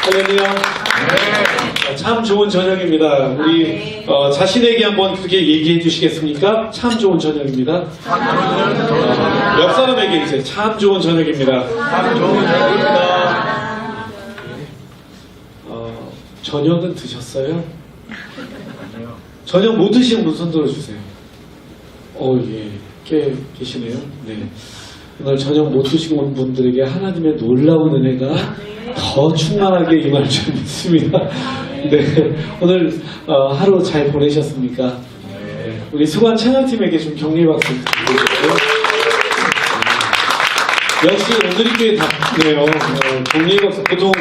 할렐루야. 참 좋은 저녁입니다. 우리 자신에게 한번 그렇게 얘기해 주시겠습니까? 참 좋은 저녁입니다. 옆 사람에게 이제 참 좋은 저녁입니다. 참 좋은 저녁입니다. 저녁은 드셨어요? 저녁 못 드신 분 손 들어주세요. 예. 꽤 계시네요. 네. 오늘 저녁 못 드시고 온 분들에게 하나님의 놀라운 은혜가 더 충만하게 임할 줄 믿습니다. 네. 오늘 하루 잘 보내셨습니까? 네. 우리 수고한 찬양팀에게 좀 격려 박수 드리고요. 역시 오늘이 꽤 답네요. 격려 박수 보통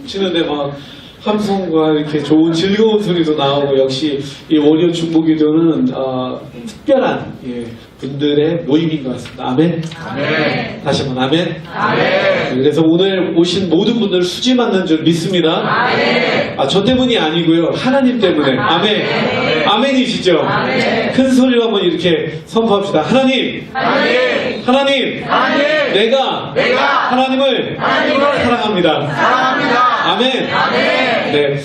치는데 막 함성과 이렇게 좋은 즐거운 소리도 나오고, 역시 이 월요 중보기도는 특별한 분들의 모임인 것 같습니다. 아멘. 아멘. 다시 한번 아멘. 아멘. 그래서 오늘 오신 모든 분들 수지 맞는 줄 믿습니다. 아멘. 저 때문이 아니고요, 하나님 때문에. 아멘. 아멘이시죠? 아멘. 큰 소리로 한번 이렇게 선포합시다. 하나님. 아멘. 하나님. 아멘. 내가 하나님을 사랑합니다. 사랑합니다. 아멘. 아멘. 네,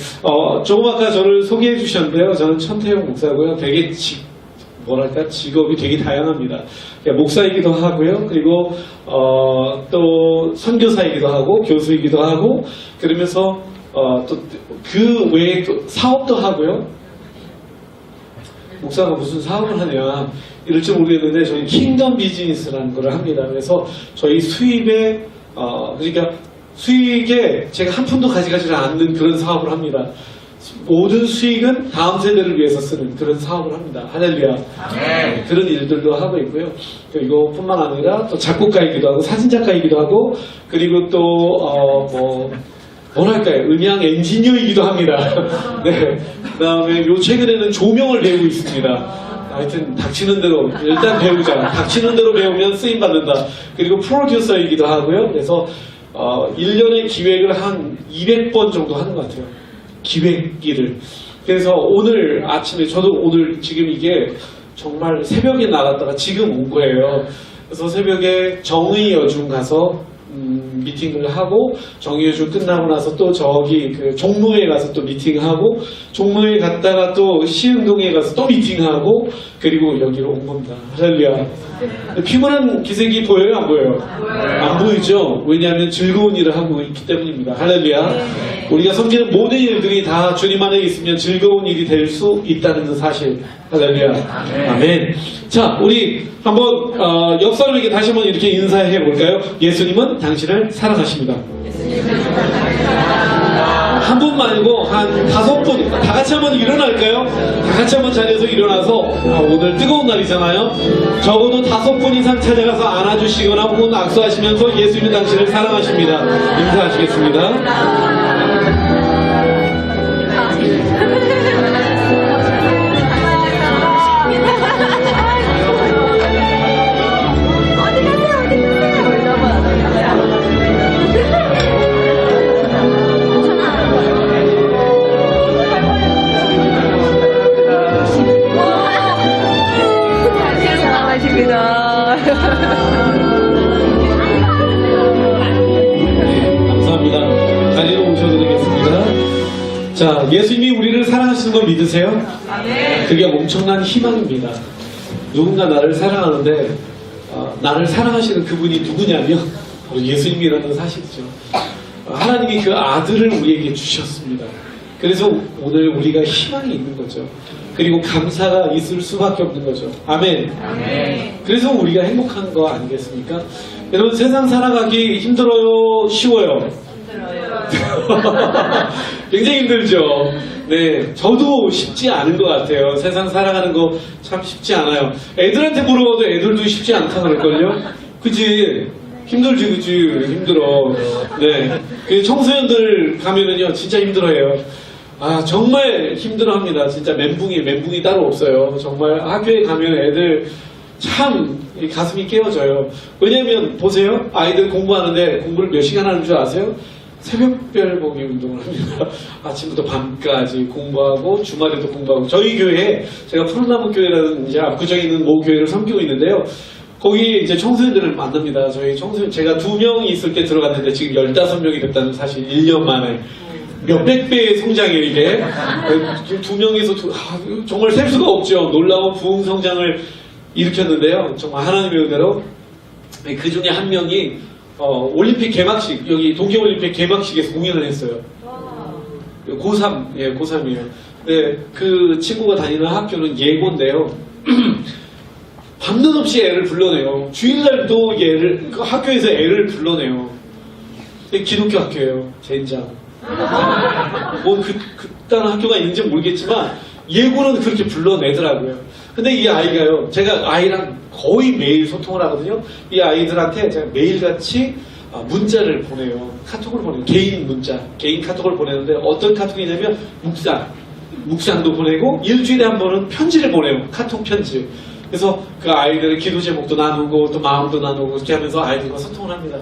조금 아까 저를 소개해 주셨는데요. 저는 천태영 목사고요. 되게 직업이 되게 다양합니다. 목사이기도 하고요. 그리고 또 선교사이기도 하고 교수이기도 하고, 그러면서 또 그 외에 또 사업도 하고요. 목사가 무슨 사업을 하냐 이럴 줄 모르겠는데, 저희 킹덤 비즈니스라는 걸 합니다. 그래서 저희 수입에 그러니까 수익에 제가 한 푼도 가져가지 않는 그런 사업을 합니다. 모든 수익은 다음 세대를 위해서 쓰는 그런 사업을 합니다. 할렐루야. 네. 그런 일들도 하고 있고요. 그리고 뿐만 아니라 또 작곡가이기도 하고 사진작가이기도 하고, 그리고 또 뭐랄까요, 음향 엔지니어이기도 합니다. 네. 그 다음에 최근에는 조명을 배우고 있습니다. 하여튼 닥치는 대로 일단 배우자. 닥치는 대로 배우면 쓰임받는다. 그리고 프로듀서이기도 하고요. 그래서 1년에 기획을 한 200번 정도 하는 것 같아요. 기획 일을. 그래서 오늘 아침에, 저도 오늘 지금 이게 정말 새벽에 나갔다가 지금 온 거예요. 그래서 새벽에 정의 여중 가서 미팅을 하고, 정의 여중 끝나고 나서 또 저기 그 종로에 가서 또 미팅하고, 종로에 갔다가 또 시흥동에 가서 또 미팅하고, 그리고 여기로 온 겁니다. 할렐루야. 피곤한 기색이 보여요? 안 보여요? 안 보이죠? 왜냐하면 즐거운 일을 하고 있기 때문입니다. 할렐루야. 우리가 섬기는 모든 일들이 다 주님 안에 있으면 즐거운 일이 될 수 있다는 사실. 할렐루야. 아멘. 자, 우리 한번 옆 사람에게 다시 한번 이렇게 인사해 볼까요? 예수님은 당신을 사랑하십니다. 한 분 말고 한 5분, 다 같이 한번 일어날까요? 다 같이 한번 자리에서 일어나서, 오늘 뜨거운 날이잖아요. 적어도 5분 이상 찾아가서 안아주시거나 혹은 악수하시면서 예수님은 당신을 사랑하십니다. 인사하시겠습니다. 감사합니다. 자리로 모셔드리겠습니다. 자, 예수님이 우리를 사랑하시는 거 믿으세요? 그게 엄청난 희망입니다. 누군가 나를 사랑하는데, 나를 사랑하시는 그분이 누구냐면 바로 예수님이라는 사실이죠. 하나님이 그 아들을 우리에게 주셨습니다. 그래서 오늘 우리가 희망이 있는 거죠. 그리고 감사가 있을 수밖에 없는 거죠. 아멘. 그래서 우리가 행복한 거 아니겠습니까? 여러분, 세상 살아가기 힘들어요? 쉬워요? 굉장히 힘들죠. 네, 저도 쉽지 않은 것 같아요. 세상 살아가는 거 참 쉽지 않아요. 애들한테 물어봐도 애들도 쉽지 않다 그럴걸요? 그지? 힘들지, 그지? 힘들어. 네. 그 청소년들 가면은요, 진짜 힘들어해요. 정말 힘들어합니다. 진짜 멘붕이 따로 없어요. 정말 학교에 가면 애들 참 가슴이 깨어져요. 왜냐면 보세요. 아이들 공부하는데 공부를 몇 시간 하는 줄 아세요? 새벽별 보기 운동을 합니다. 아침부터 밤까지 공부하고 주말에도 공부하고. 저희 교회에, 제가 푸른나무 교회라는 이제 압구정에 있는 모 교회를 섬기고 있는데요. 거기 이제 청소년들을 만납니다. 저희 청소년, 제가 2명이 있을 때 들어갔는데 지금 15명이 됐다는 사실 1년 만에. 몇백 배의 성장이에요, 이게. 2명에서 정말 셀 수가 없죠. 놀라운 부흥 성장을 일으켰는데요. 정말 하나님의 은혜로. 그 중에 한 명이, 올림픽 개막식, 여기 동계올림픽 개막식에서 공연을 했어요. 고3, 예, 고3이에요. 네, 그 친구가 다니는 학교는 예고인데요. 밤낮 없이 애를 불러내요. 주일날도 그 학교에서 애를 불러내요. 기독교 학교예요, 젠장. 그딴 학교가 있는지 모르겠지만, 예고는 그렇게 불러내더라고요. 근데 이 아이가요, 제가 아이랑 거의 매일 소통을 하거든요. 이 아이들한테 제가 매일같이 문자를 보내요. 카톡을 보내요. 개인 문자, 개인 카톡을 보내는데 어떤 카톡이냐면 묵상도 보내고 일주일에 한 번은 편지를 보내요. 카톡 편지. 그래서 그 아이들의 기도 제목도 나누고 또 마음도 나누고 이렇게 하면서 아이들과 소통을 합니다.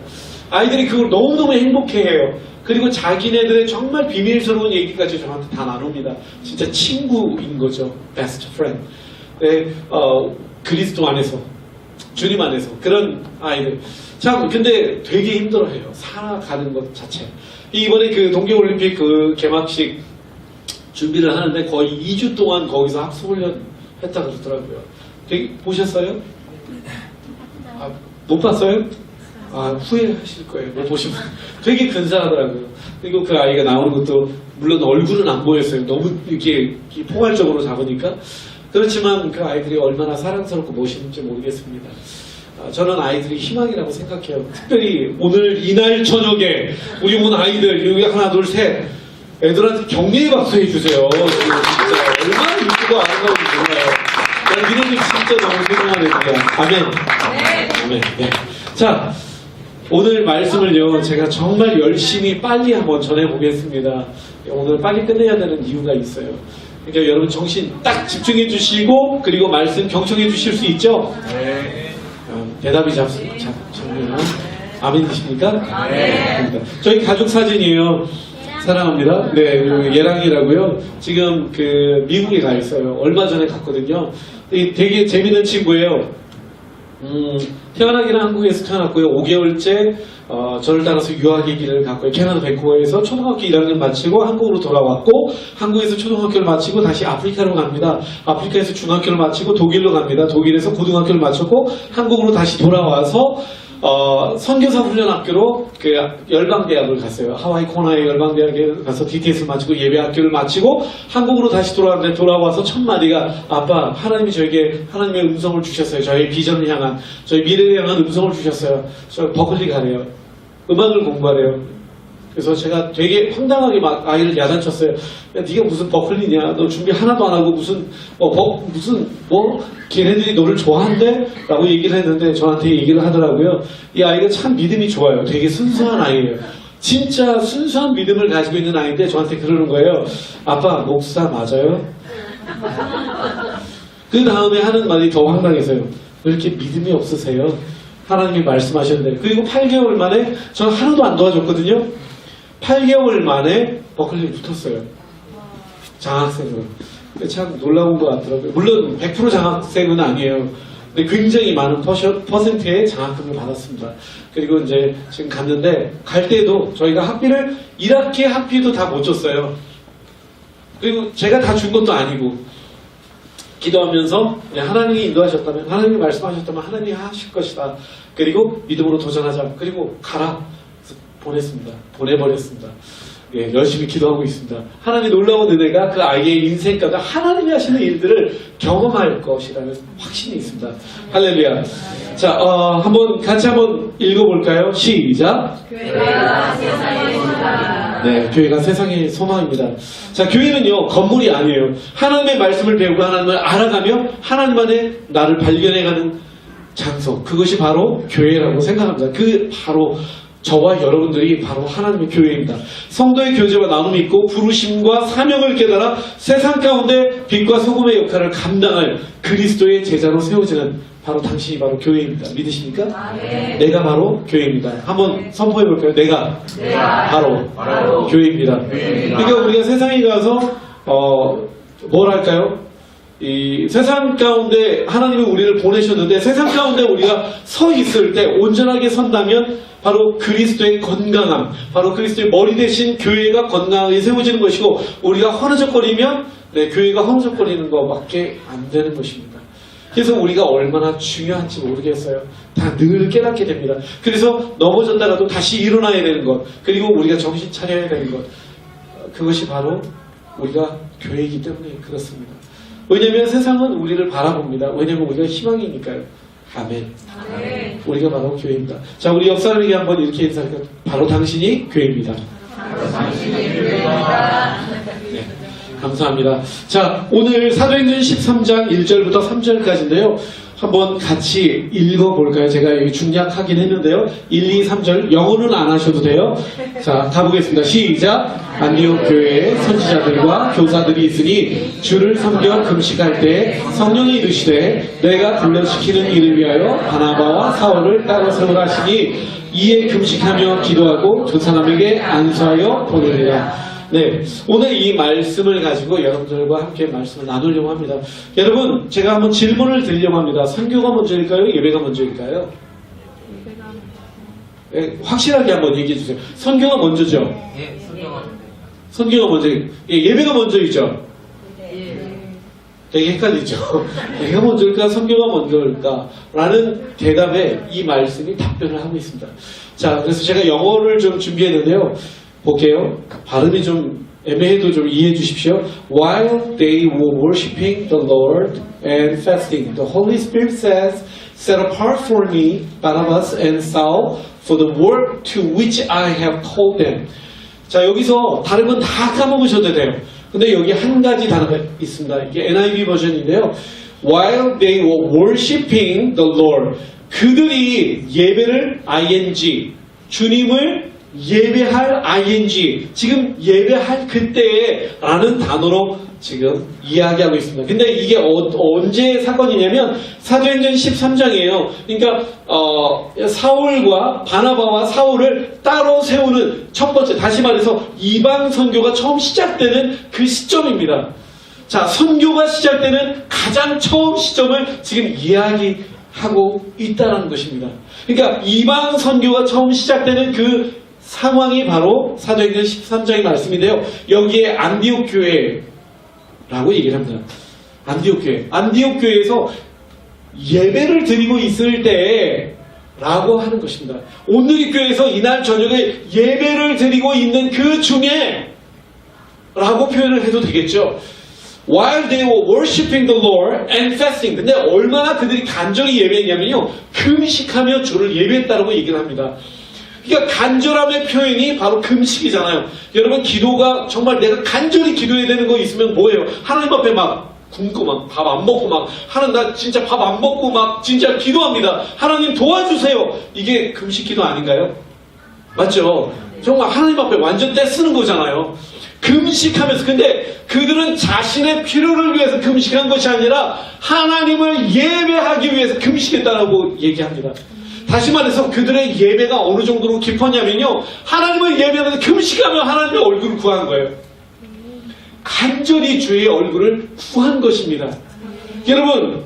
아이들이 그걸 너무너무 행복해해요. 그리고 자기네들의 정말 비밀스러운 얘기까지 저한테 다 나눕니다. 진짜 친구인 거죠. Best friend. 네, 그리스도 안에서, 주님 안에서 그런 아이들. 참 근데 되게 힘들어해요. 살아가는 것 자체. 이번에 그 동계올림픽 그 개막식 준비를 하는데 거의 2주 동안 거기서 학습훈련 했다 그러더라고요. 되게 보셨어요? 못 봤어요? 후회하실 거예요. 못 보시면. 되게 근사하더라고요. 그리고 그 아이가 나오는 것도 물론 얼굴은 안 보였어요. 너무 이렇게 포괄적으로 잡으니까. 그렇지만 그 아이들이 얼마나 사랑스럽고 멋있는지 모르겠습니다. 저는 아이들이 희망이라고 생각해요. 특별히 오늘 이날 저녁에 우리 온 아이들 여기 하나 둘 셋 애들한테 격려의 박수 해주세요. 진짜 얼마나 이쁘고 아름다운지 몰라요. 니네들 진짜 너무 소중한 애들이야. 아멘. 아멘. 네. 자, 오늘 말씀을요 제가 정말 열심히 빨리 한번 전해보겠습니다. 오늘 빨리 끝내야 되는 이유가 있어요. 그러니까 여러분 정신 딱 집중해 주시고 그리고 말씀 경청해 주실 수 있죠? 네. 대답이 잡습니다. 아멘이십니까? 네. 저희 가족 사진이에요. 사랑합니다. 네, 예랑이라고요. 지금 그 미국에 가 있어요. 얼마 전에 갔거든요. 되게 재밌는 친구예요. 태어나기는 한국에서 태어났고요. 5개월째 저를 따라서 유학의 길을 갔고요. 캐나다 밴쿠버에서 초등학교 1학년 마치고 한국으로 돌아왔고 선교에서 초등학교를 마치고 다시 아프리카로 갑니다. 아프리카에서 중학교를 마치고 독일로 갑니다. 독일에서 고등학교를 마쳤고 한국으로 다시 돌아와서 선교사 훈련학교로 그 열방대학을 갔어요. 하와이 코나의 열방대학에 가서 DTS를 마치고 예배학교를 마치고 한국으로 다시 돌아왔는데 돌아와서 첫 마디가 아빠 하나님이 저에게 하나님의 음성을 주셨어요. 저의 비전을 향한 저희 미래를 향한 음성을 주셨어요. 저 버클리 가래요. 음악을 공부하래요. 그래서 제가 되게 황당하게 막 아이를 야단쳤어요. 야, 네가 무슨 버클리냐? 너 준비 하나도 안 하고 무슨 걔네들이 너를 좋아한대? 라고 얘기를 했는데 저한테 얘기를 하더라고요. 이 아이가 참 믿음이 좋아요. 되게 순수한 아이예요. 진짜 순수한 믿음을 가지고 있는 아이인데 저한테 그러는 거예요. 아빠 목사 맞아요? 그 다음에 하는 말이 더 황당해서요. 왜 이렇게 믿음이 없으세요? 하나님이 말씀하셨는데. 그리고 8개월 만에 저는 하나도 안 도와줬거든요. 8개월 만에 버클리에 붙었어요. 장학생으로. 참 놀라운 것 같더라고요. 물론 100% 장학생은 아니에요. 근데 굉장히 많은 퍼센트의 장학금을 받았습니다. 그리고 이제 지금 갔는데 갈 때도 저희가 학비를 1학기 학비도 다 못 줬어요. 그리고 제가 다 준 것도 아니고 기도하면서 하나님이 인도하셨다면 하나님이 말씀하셨다면 하나님이 하실 것이다. 그리고 믿음으로 도전하자. 그리고 가라. 보냈습니다. 보내버렸습니다. 예, 열심히 기도하고 있습니다. 하나님의 놀라운 은혜가 그 아이의 인생 가운데 하나님이 하시는 일들을 경험할 것이라는 확신이 있습니다. 할렐루야. 자, 같이 한번 읽어볼까요? 시작. 교회가 세상의 소망입니다. 네, 교회가 세상의 소망입니다. 자, 교회는요, 건물이 아니에요. 하나님의 말씀을 배우고 하나님을 알아가며 하나님 안에 나를 발견해가는 장소. 그것이 바로 교회라고 생각합니다. 바로 저와 여러분들이 바로 하나님의 교회입니다. 성도의 교제와 나눔이 있고 부르심과 사명을 깨달아 세상 가운데 빛과 소금의 역할을 감당할 그리스도의 제자로 세워지는 바로 당신이 바로 교회입니다. 믿으십니까? 내가 바로 교회입니다. 한번 선포해 볼까요? 내가 바로 교회입니다. 그러니까 우리가 세상에 가서 뭘 할까요? 이 세상 가운데 하나님이 우리를 보내셨는데 세상 가운데 우리가 서 있을 때 온전하게 선다면 바로 그리스도의 건강함, 바로 그리스도의 머리 대신 교회가 건강하게 세워지는 것이고 우리가 허느적거리면 교회가 허느적거리는 것밖에 안 되는 것입니다. 그래서 우리가 얼마나 중요한지 모르겠어요. 다 늘 깨닫게 됩니다. 그래서 넘어졌다가도 다시 일어나야 되는 것, 그리고 우리가 정신 차려야 되는 것, 그것이 바로 우리가 교회이기 때문에 그렇습니다. 왜냐하면 세상은 우리를 바라봅니다. 왜냐하면 우리가 희망이니까요. 아멘. 아멘. 우리가 바로 교회입니다. 자, 우리 옆 사람에게 한번 이렇게 인사할까요? 바로 당신이 교회입니다. 당신이 교회입니다. 네, 감사합니다. 자, 오늘 사도행전 13장 1절부터 3절까지인데요. 한번 같이 읽어볼까요? 제가 여기 중략하긴 했는데요. 1, 2, 3절 영어는 안 하셔도 돼요. 자, 가보겠습니다. 시작! 안디옥 교회에 선지자들과 교사들이 있으니 주를 섬겨 금식할 때 성령이 이르시되 내가 불러시키는 이를 위하여 바나바와 사울을 따로 세우라 하시니 이에 금식하며 기도하고 두 사람에게 안수하여 보내리라. 네, 오늘 이 말씀을 가지고 여러분들과 함께 말씀을 나누려고 합니다. 여러분, 제가 한번 질문을 드리려고 합니다. 선교가 먼저일까요? 예배가 먼저일까요? 네, 확실하게 한번 얘기해 주세요. 선교가 먼저죠? 예, 성경은 선교가 먼저, 예배가 먼저이죠? 되게 헷갈리죠? 예배가 먼저일까? 선교가 먼저일까? 라는 대답에 이 말씀이 답변을 하고 있습니다. 자, 그래서 제가 영어를 좀 준비했는데요. 볼게요. 발음이 좀 애매해도 좀 이해해 주십시오. While they were worshiping the Lord and fasting, the Holy Spirit says, Set apart for me Barnabas and Saul for the work to which I have called them. 자, 여기서 다른 건 다 까먹으셔도 돼요. 근데 여기 한 가지 단어가 있습니다. 이게 NIV 버전인데요. While they were worshiping the Lord. 그들이 예배를 ing, 주님을 예배할 ing, 지금 예배할 그때에 라는 단어로 지금 이야기하고 있습니다. 근데 이게 언제 사건이냐면 사도행전 13장이에요. 그러니까 사울과 바나바와 사울을 따로 세우는 첫 번째, 다시 말해서 이방 선교가 처음 시작되는 그 시점입니다. 자, 선교가 시작되는 가장 처음 시점을 지금 이야기하고 있다는 것입니다. 그러니까 이방 선교가 처음 시작되는 그 상황이 바로 사도행전 13장의 말씀인데요. 여기에 안디옥 교회라고 얘기를 합니다. 안디옥 교회. 안디옥 교회에서 예배를 드리고 있을 때 라고 하는 것입니다. 오늘의 교회에서 이날 저녁에 예배를 드리고 있는 그 중에 라고 표현을 해도 되겠죠. While they were worshiping the Lord and fasting. 근데 얼마나 그들이 간절히 예배했냐면요. 금식하며 주를 예배했다라고 얘기를 합니다. 그러니까 간절함의 표현이 바로 금식이잖아요. 여러분, 기도가 정말 내가 간절히 기도해야 되는 거 있으면 뭐예요? 하나님 앞에 막 굶고 막 밥 안 먹고 막 하는, 나 진짜 밥 안 먹고 막 진짜 기도합니다. 하나님 도와주세요. 이게 금식 기도 아닌가요? 맞죠? 정말 하나님 앞에 완전 떼쓰는 거잖아요. 금식하면서. 근데 그들은 자신의 필요를 위해서 금식한 것이 아니라 하나님을 예배하기 위해서 금식했다라고 얘기합니다. 다시 말해서 그들의 예배가 어느 정도로 깊었냐면요, 하나님을 예배하면서 금식하며 하나님의 얼굴을 구한 거예요. 간절히 주의 얼굴을 구한 것입니다. 여러분,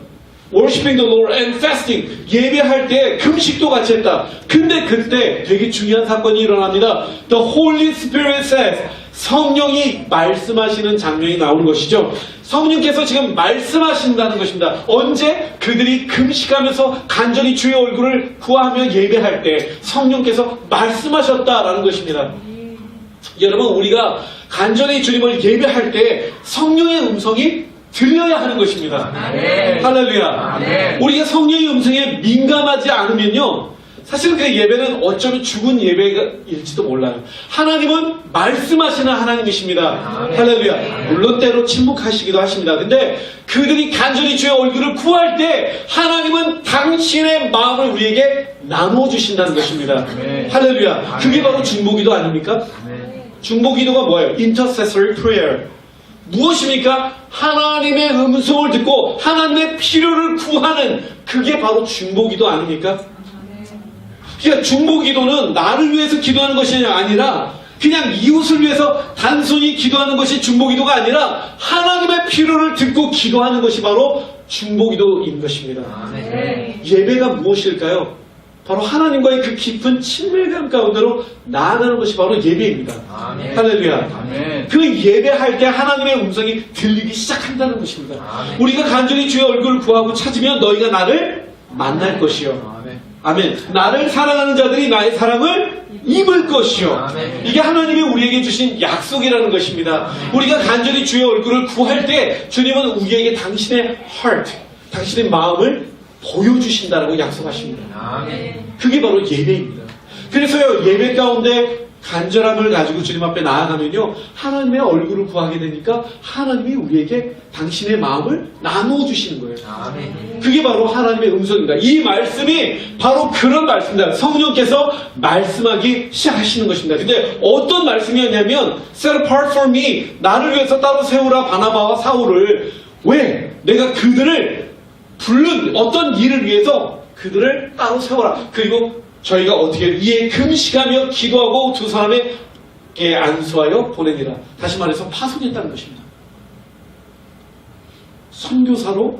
worshiping the Lord and fasting, 예배할 때 금식도 같이 했다. 근데 그때 되게 중요한 사건이 일어납니다. The Holy Spirit says, 성령이 말씀하시는 장면이 나오는 것이죠. 성령께서 지금 말씀하신다는 것입니다. 언제? 그들이 금식하면서 간절히 주의 얼굴을 구하며 예배할 때 성령께서 말씀하셨다라는 것입니다. 여러분, 우리가 간절히 주님을 예배할 때 성령의 음성이 들려야 하는 것입니다. 아멘. 할렐루야. 아멘. 우리가 성령의 음성에 민감하지 않으면요, 사실은 그 예배는 어쩌면 죽은 예배일지도 몰라요. 하나님은 말씀하시는 하나님이십니다. 할렐루야. 물론 때로 침묵하시기도 하십니다. 근데 그들이 간절히 주의 얼굴을 구할 때 하나님은 당신의 마음을 우리에게 나누어 주신다는 것입니다. 할렐루야. 그게 바로 중보기도 아닙니까? 중보기도가 뭐예요? Intercessory prayer. 무엇입니까? 하나님의 음성을 듣고 하나님의 필요를 구하는, 그게 바로 중보기도 아닙니까? 그러니까 중보기도는 나를 위해서 기도하는 것이 아니라 그냥 이웃을 위해서 단순히 기도하는 것이 중보기도가 아니라 하나님의 필요를 듣고 기도하는 것이 바로 중보기도인 것입니다. 네. 예배가 무엇일까요? 바로 하나님과의 그 깊은 친밀감 가운데로 나아가는 것이 바로 예배입니다. 아멘. 할렐루야. 아멘. 그 예배할 때 하나님의 음성이 들리기 시작한다는 것입니다. 아멘. 우리가 간절히 주의 얼굴을 구하고 찾으면 너희가 나를 만날 것이요. 아멘. 아멘. 나를 사랑하는 자들이 나의 사랑을 입을 것이요. 아멘. 이게 하나님이 우리에게 주신 약속이라는 것입니다. 우리가 간절히 주의 얼굴을 구할 때 주님은 우리에게 당신의 heart, 당신의 마음을 보여주신다라고 약속하십니다. 아멘. 그게 바로 예배입니다. 그래서요, 예배 가운데 간절함을 가지고 주님 앞에 나아가면요, 하나님의 얼굴을 구하게 되니까 하나님이 우리에게 당신의 마음을 나누어 주시는 거예요. 아멘. 그게 바로 하나님의 음성입니다. 이 말씀이 바로 그런 말씀입니다. 성령께서 말씀하기 시작하시는 것입니다. 근데 어떤 말씀이었냐면 Set apart for me, 나를 위해서 따로 세우라 바나바와 사울을. 왜? 내가 그들을 부른 어떤 일을 위해서 그들을 따로 세워라. 그리고 저희가 어떻게 이에 금식하며 기도하고 두 사람에게 안수하여 보내니라. 다시 말해서 파송했다는 것입니다. 선교사로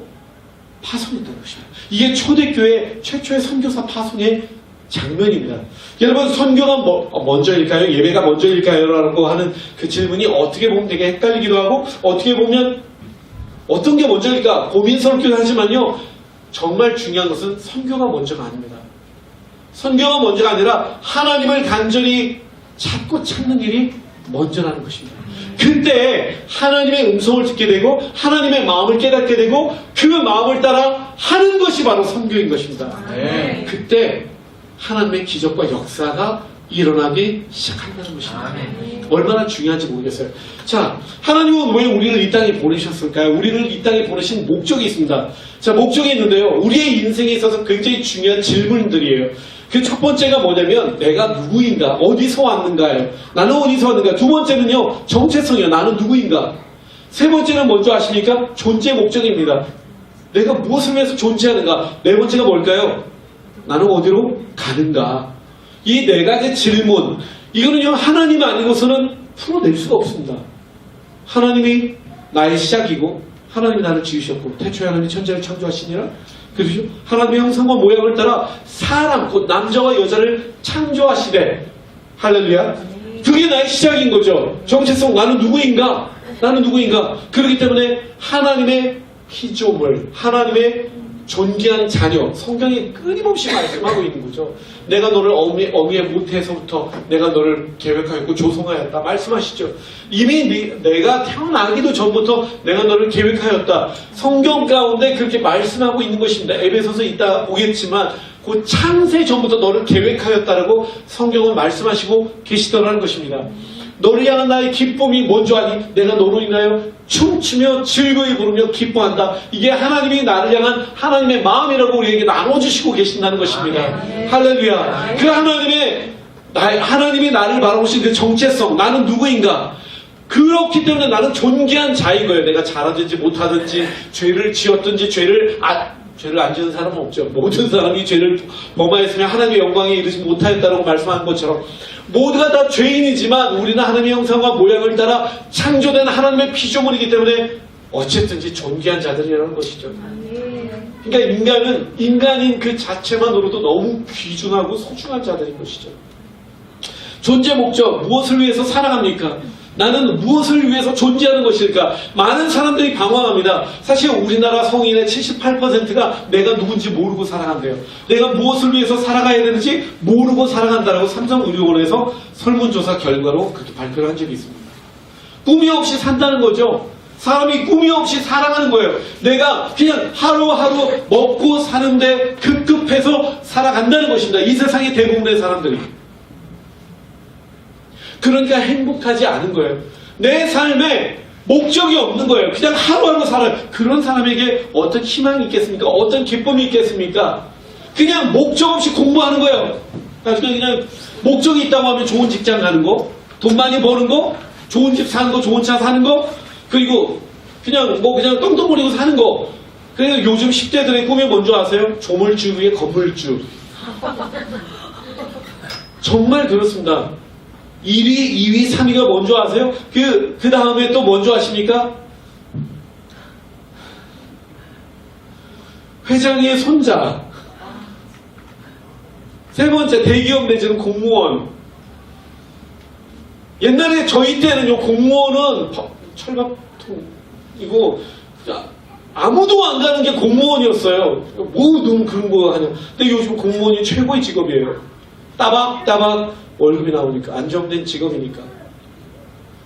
파송했다는 것입니다. 이게 초대교회 최초의 선교사 파송의 장면입니다. 여러분, 선교가 먼저일까요? 예배가 먼저일까요? 라고 하는 그 질문이 어떻게 보면 되게 헷갈리기도 하고 어떻게 보면 어떤 게 먼저일까 고민스럽기도 하지만요, 정말 중요한 것은 선교가 먼저가 아닙니다. 선교가 먼저가 아니라 하나님을 간절히 찾고 찾는 일이 먼저라는 것입니다. 그때 하나님의 음성을 듣게 되고 하나님의 마음을 깨닫게 되고 그 마음을 따라 하는 것이 바로 선교인 것입니다. 네. 그때 하나님의 기적과 역사가 일어나기 시작한다는 것입니다. 아멘. 얼마나 중요한지 모르겠어요. 자, 하나님은 왜 우리를 이 땅에 보내셨을까요? 우리를 이 땅에 보내신 목적이 있습니다. 자, 목적이 있는데요. 우리의 인생에 있어서 굉장히 중요한 질문들이에요. 그 첫 번째가 뭐냐면 내가 누구인가? 어디서 왔는가요? 나는 어디서 왔는가? 두 번째는요. 정체성이요. 나는 누구인가? 세 번째는 먼저 아십니까? 존재 목적입니다. 내가 무엇을 위해서 존재하는가? 네 번째가 뭘까요? 나는 어디로 가는가? 이 네 가지 질문, 이거는요, 하나님 아니고서는 풀어낼 수가 없습니다. 하나님이 나의 시작이고, 하나님이 나를 지으셨고, 태초에 하나님이 천지를 창조하시니라. 그렇죠? 하나님의 형상과 모양을 따라 사람, 곧 남자와 여자를 창조하시되, 할렐루야. 그게 나의 시작인 거죠. 정체성, 나는 누구인가? 나는 누구인가? 그렇기 때문에 하나님의 피조물, 하나님의 존귀한 자녀, 성경이 끊임없이 말씀하고 있는 거죠. 내가 너를 어미의 모태에서부터 내가 너를 계획하였고 조성하였다 말씀하시죠. 이미 내가 태어나기도 전부터 내가 너를 계획하였다. 성경 가운데 그렇게 말씀하고 있는 것입니다. 에베소서 이따 보겠지만 그 창세 전부터 너를 계획하였다라고 성경은 말씀하시고 계시더라는 것입니다. 너를 향한 나의 기쁨이 뭔지 아니? 내가 너로 인하여 춤추며 즐거이 부르며 기뻐한다. 이게 하나님이 나를 향한 하나님의 마음이라고 우리에게 나눠주시고 계신다는 것입니다. 할렐루야. 그 하나님이 나를 바라보신 그 정체성, 나는 누구인가? 그렇기 때문에 나는 존귀한 자인 거예요. 내가 잘하든지 못하든지 죄를 지었든지 죄를 안 지은 사람은 없죠. 모든 사람이 죄를 범하였으면 하나님의 영광에 이르지 못하였다고 말씀한 것처럼 모두가 다 죄인이지만 우리는 하나님의 형상과 모양을 따라 창조된 하나님의 피조물이기 때문에 어쨌든지 존귀한 자들이라는 것이죠. 그러니까 인간인 그 자체만으로도 너무 귀중하고 소중한 자들인 것이죠. 존재 목적, 무엇을 위해서 살아갑니까? 나는 무엇을 위해서 존재하는 것일까? 많은 사람들이 방황합니다. 사실 우리나라 성인의 78%가 내가 누군지 모르고 살아간대요. 내가 무엇을 위해서 살아가야 되는지 모르고 살아간다라고 삼성의료원에서 설문조사 결과로 그렇게 발표를 한 적이 있습니다. 꿈이 없이 산다는 거죠. 사람이 꿈이 없이 살아가는 거예요. 내가 그냥 하루하루 먹고 사는데 급급해서 살아간다는 것입니다. 이 세상의 대부분의 사람들이. 그러니까 행복하지 않은 거예요. 내 삶에 목적이 없는 거예요. 그냥 하루하루 살아요. 그런 사람에게 어떤 희망이 있겠습니까? 어떤 기쁨이 있겠습니까? 그냥 목적 없이 공부하는 거예요. 나중에 그냥 목적이 있다고 하면 좋은 직장 가는 거, 돈 많이 버는 거, 좋은 집 사는 거, 좋은 차 사는 거, 그리고 그냥 똥똥 부리고 사는 거. 그래서 요즘 10대들의 꿈이 뭔지 아세요? 조물주 위에 건물주. 정말 그렇습니다. 1위, 2위, 3위가 뭔지 아세요? 그 다음에 또 뭔지 아십니까? 회장의 손자. 세 번째, 대기업 내지는 공무원. 옛날에 저희 때는요, 공무원은 철밥통이고, 아무도 안 가는 게 공무원이었어요. 너무 그런 거 하냐. 근데 요즘 공무원이 최고의 직업이에요. 따박따박 월급이 나오니까, 안정된 직업이니까.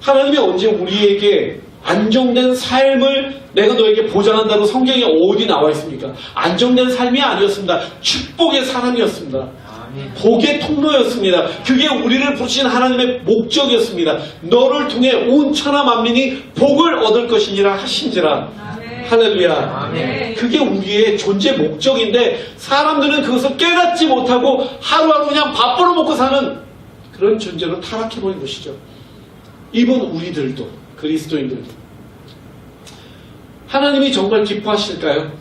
하나님이 언제 우리에게 안정된 삶을 내가 너에게 보장한다고 성경에 어디 나와 있습니까? 안정된 삶이 아니었습니다. 축복의 사람이었습니다. 아멘. 복의 통로였습니다. 그게 우리를 부르신 하나님의 목적이었습니다. 너를 통해 온 천하 만민이 복을 얻을 것이니라 하신지라. 아멘. 할렐루야. 아멘. 그게 우리의 존재 목적인데 사람들은 그것을 깨닫지 못하고 하루하루 그냥 밥 벌어먹고 사는 그런 존재로 타락해버린 것이죠. 이번 우리들도, 그리스도인들도. 하나님이 정말 기뻐하실까요?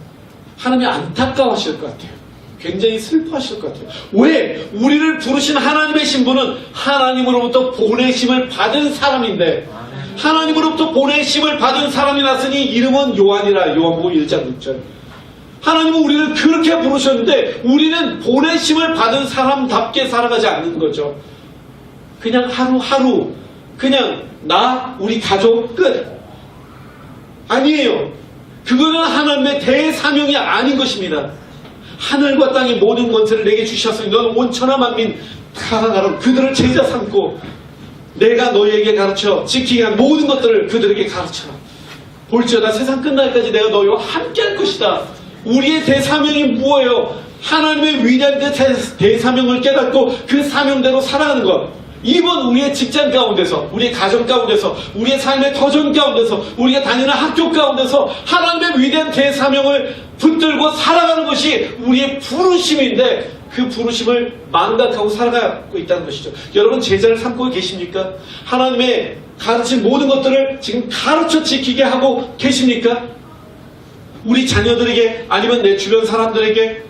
하나님이 안타까워하실 것 같아요. 굉장히 슬퍼하실 것 같아요. 왜? 우리를 부르신 하나님의 신분은 하나님으로부터 보내심을 받은 사람인데, 하나님으로부터 보내심을 받은 사람이 났으니 이름은 요한이라. 요한복음 1장 6절. 하나님은 우리를 그렇게 부르셨는데 우리는 보내심을 받은 사람답게 살아가지 않는 거죠. 그냥 하루하루 그냥 나, 우리 가족 끝. 아니에요. 그거는 하나님의 대사명이 아닌 것입니다. 하늘과 땅의 모든 권세를 내게 주셨으니 너는 온 천하 만민 다 나가라. 그들을 제자 삼고 내가 너희에게 가르쳐 지키게 한 모든 것들을 그들에게 가르쳐라. 볼지어다 세상 끝날까지 내가 너희와 함께 할 것이다. 우리의 대사명이 무엇이에요? 하나님의 위대한 그 대사명을 깨닫고 그 사명대로 살아가는 것. 이번 우리의 직장 가운데서, 우리의 가정 가운데서, 우리의 삶의 터전 가운데서, 우리가 다니는 학교 가운데서 하나님의 위대한 대사명을 붙들고 살아가는 것이 우리의 부르심인데 그 부르심을 망각하고 살아가고 있다는 것이죠. 여러분 제자를 삼고 계십니까? 하나님의 가르친 모든 것들을 지금 가르쳐 지키게 하고 계십니까? 우리 자녀들에게 아니면 내 주변 사람들에게.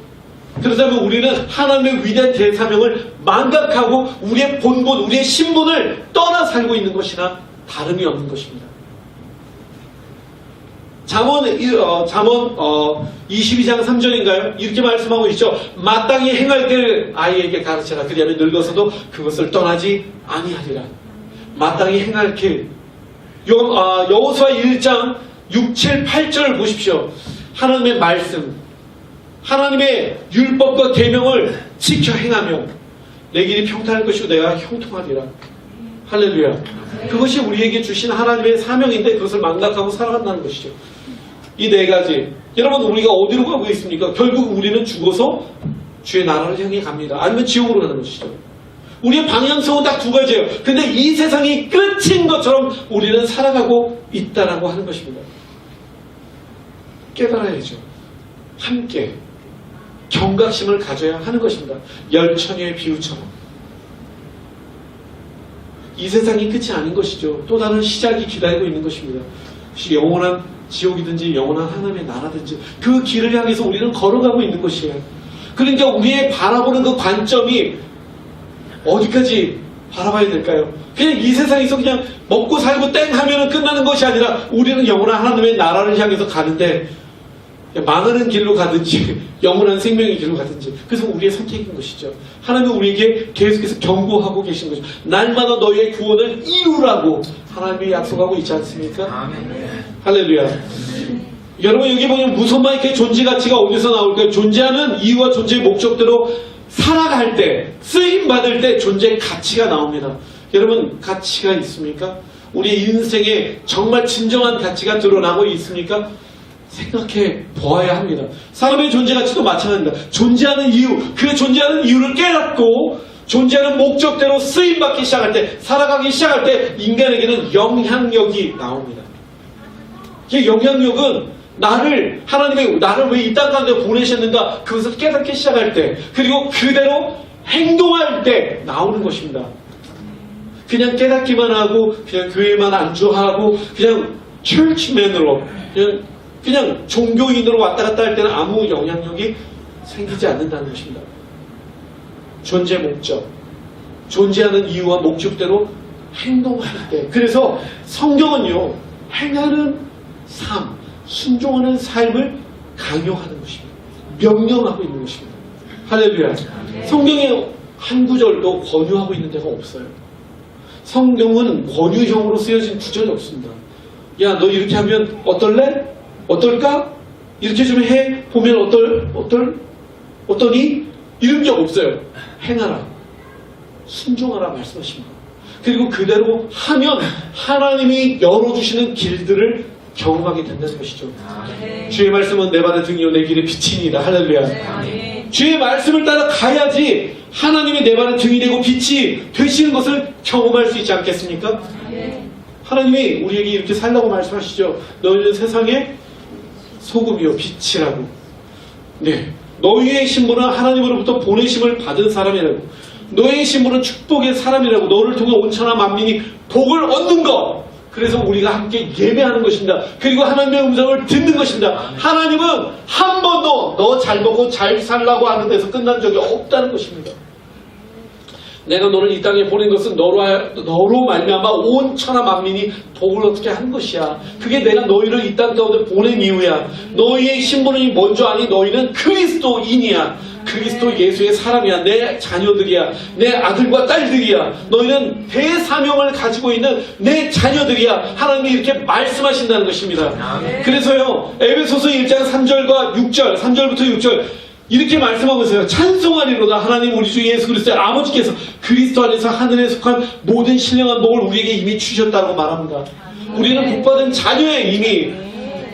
그렇다면 우리는 하나님의 위대한 대사명을 망각하고 우리의 본분, 우리의 신분을 떠나 살고 있는 것이나 다름이 없는 것입니다. 잠언 22장 3절인가요? 이렇게 말씀하고 있죠. 마땅히 행할 길을 아이에게 가르쳐라. 그리하면 늙어서도 그것을 떠나지 아니하리라. 마땅히 행할 길. 여호수아 1장 6, 7, 8절을 보십시오. 하나님의 말씀, 하나님의 율법과 계명을 지켜 행하며 내 길이 평탄할 것이고 내가 형통하리라. 할렐루야. 그것이 우리에게 주신 하나님의 사명인데 그것을 망각하고 살아간다는 것이죠. 이 네 가지. 여러분 우리가 어디로 가고 있습니까? 결국 우리는 죽어서 주의 나라를 향해 갑니다. 아니면 지옥으로 가는 것이죠. 우리의 방향성은 딱 두 가지예요. 근데 이 세상이 끝인 것처럼 우리는 살아가고 있다라고 하는 것입니다. 깨달아야죠. 함께 경각심을 가져야 하는 것입니다. 열처녀의 비유처럼. 이 세상이 끝이 아닌 것이죠. 또 다른 시작이 기다리고 있는 것입니다. 영원한 지옥이든지 영원한 하나님의 나라든지 그 길을 향해서 우리는 걸어가고 있는 것이에요. 그러니까 우리의 바라보는 그 관점이 어디까지 바라봐야 될까요? 그냥 이 세상에서 그냥 먹고 살고 땡 하면 끝나는 것이 아니라 우리는 영원한 하나님의 나라를 향해서 가는데 망하는 길로 가든지 영원한 생명의 길로 가든지 그래서 우리의 선택인 것이죠. 하나님은 우리에게 계속해서 경고하고 계신 거죠. 날마다 너희의 구원을 이루라고 하나님이 약속하고 있지 않습니까? 아멘. 할렐루야. 여러분 여기 보면 무소마이크의 존재 가치가 어디서 나올까요? 존재하는 이유와 존재의 목적대로 살아갈 때, 쓰임받을 때 존재의 가치가 나옵니다. 여러분 가치가 있습니까? 우리의 인생에 정말 진정한 가치가 드러나고 있습니까? 생각해 보아야 합니다. 사람의 존재 가치도 마찬가지입니다. 존재하는 이유, 그 존재하는 이유를 깨닫고 존재하는 목적대로 쓰임받기 시작할 때, 살아가기 시작할 때 인간에게는 영향력이 나옵니다. 이 영향력은 하나님이 나를 왜 이 땅 가운데 보내셨는가 그것을 깨닫기 시작할 때, 그리고 그대로 행동할 때 나오는 것입니다. 그냥 깨닫기만 하고 그냥 교회만 안주하고 그냥 철치맨으로 그냥 종교인으로 왔다 갔다 할 때는 아무 영향력이 생기지 않는다는 것입니다. 존재 목적. 존재하는 이유와 목적대로 행동할 때. 그래서 성경은요, 행하는 삶, 순종하는 삶을 강요하는 것입니다. 명령하고 있는 것입니다. 할렐루야. 성경에 한 구절도 권유하고 있는 데가 없어요. 성경은 권유형으로 쓰여진 구절이 없습니다. 야, 너 이렇게 하면 어떨래? 어떨까? 이렇게 좀 해 보면 어떠니? 이런 게 없어요. 행하라, 순종하라 말씀하십니다. 그리고 그대로 하면 하나님이 열어주시는 길들을 경험하게 된다는 것이죠. 주의 말씀은 내 발의 등이요 내 길의 빛이니이다. 할렐루야. 주의 말씀을 따라 가야지 하나님이 내 발의 등이 되고 빛이 되시는 것을 경험할 수 있지 않겠습니까? 하나님이 우리에게 이렇게 살라고 말씀하시죠. 너희는 세상의 소금이요 빛이라고. 네, 너희의 신분은 하나님으로부터 보내심을 받은 사람이라고. 너희의 신분은 축복의 사람이라고. 너를 통해 온천하 만민이 복을 얻는 것. 그래서 우리가 함께 예배하는 것입니다. 그리고 하나님의 음성을 듣는 것입니다. 하나님은 한 번도 너 잘 먹고 잘 살라고 하는 데서 끝난 적이 없다는 것입니다. 내가 너를 이 땅에 보낸 것은 너로 말미암아 온 천하 만민이 복을 얻게 한 것이야. 그게 내가 너희를 이 땅 가운데 보낸 이유야. 너희의 신분이 뭔지 아니? 너희는 그리스도인이야. 그리스도 예수의 사람이야. 내 자녀들이야. 내 아들과 딸들이야. 너희는 대사명을 가지고 있는 내 자녀들이야. 하나님이 이렇게 말씀하신다는 것입니다. 그래서요, 에베소서 1장 3절과 6절, 3절부터 6절 이렇게 말씀하고 있어요. 찬송하리로다. 하나님 우리 주 예수 그리스도의 아버지께서 그리스도 안에서 하늘에 속한 모든 신령한 복을 우리에게 이미 주셨다고 말합니다. 우리는 복받은 자녀의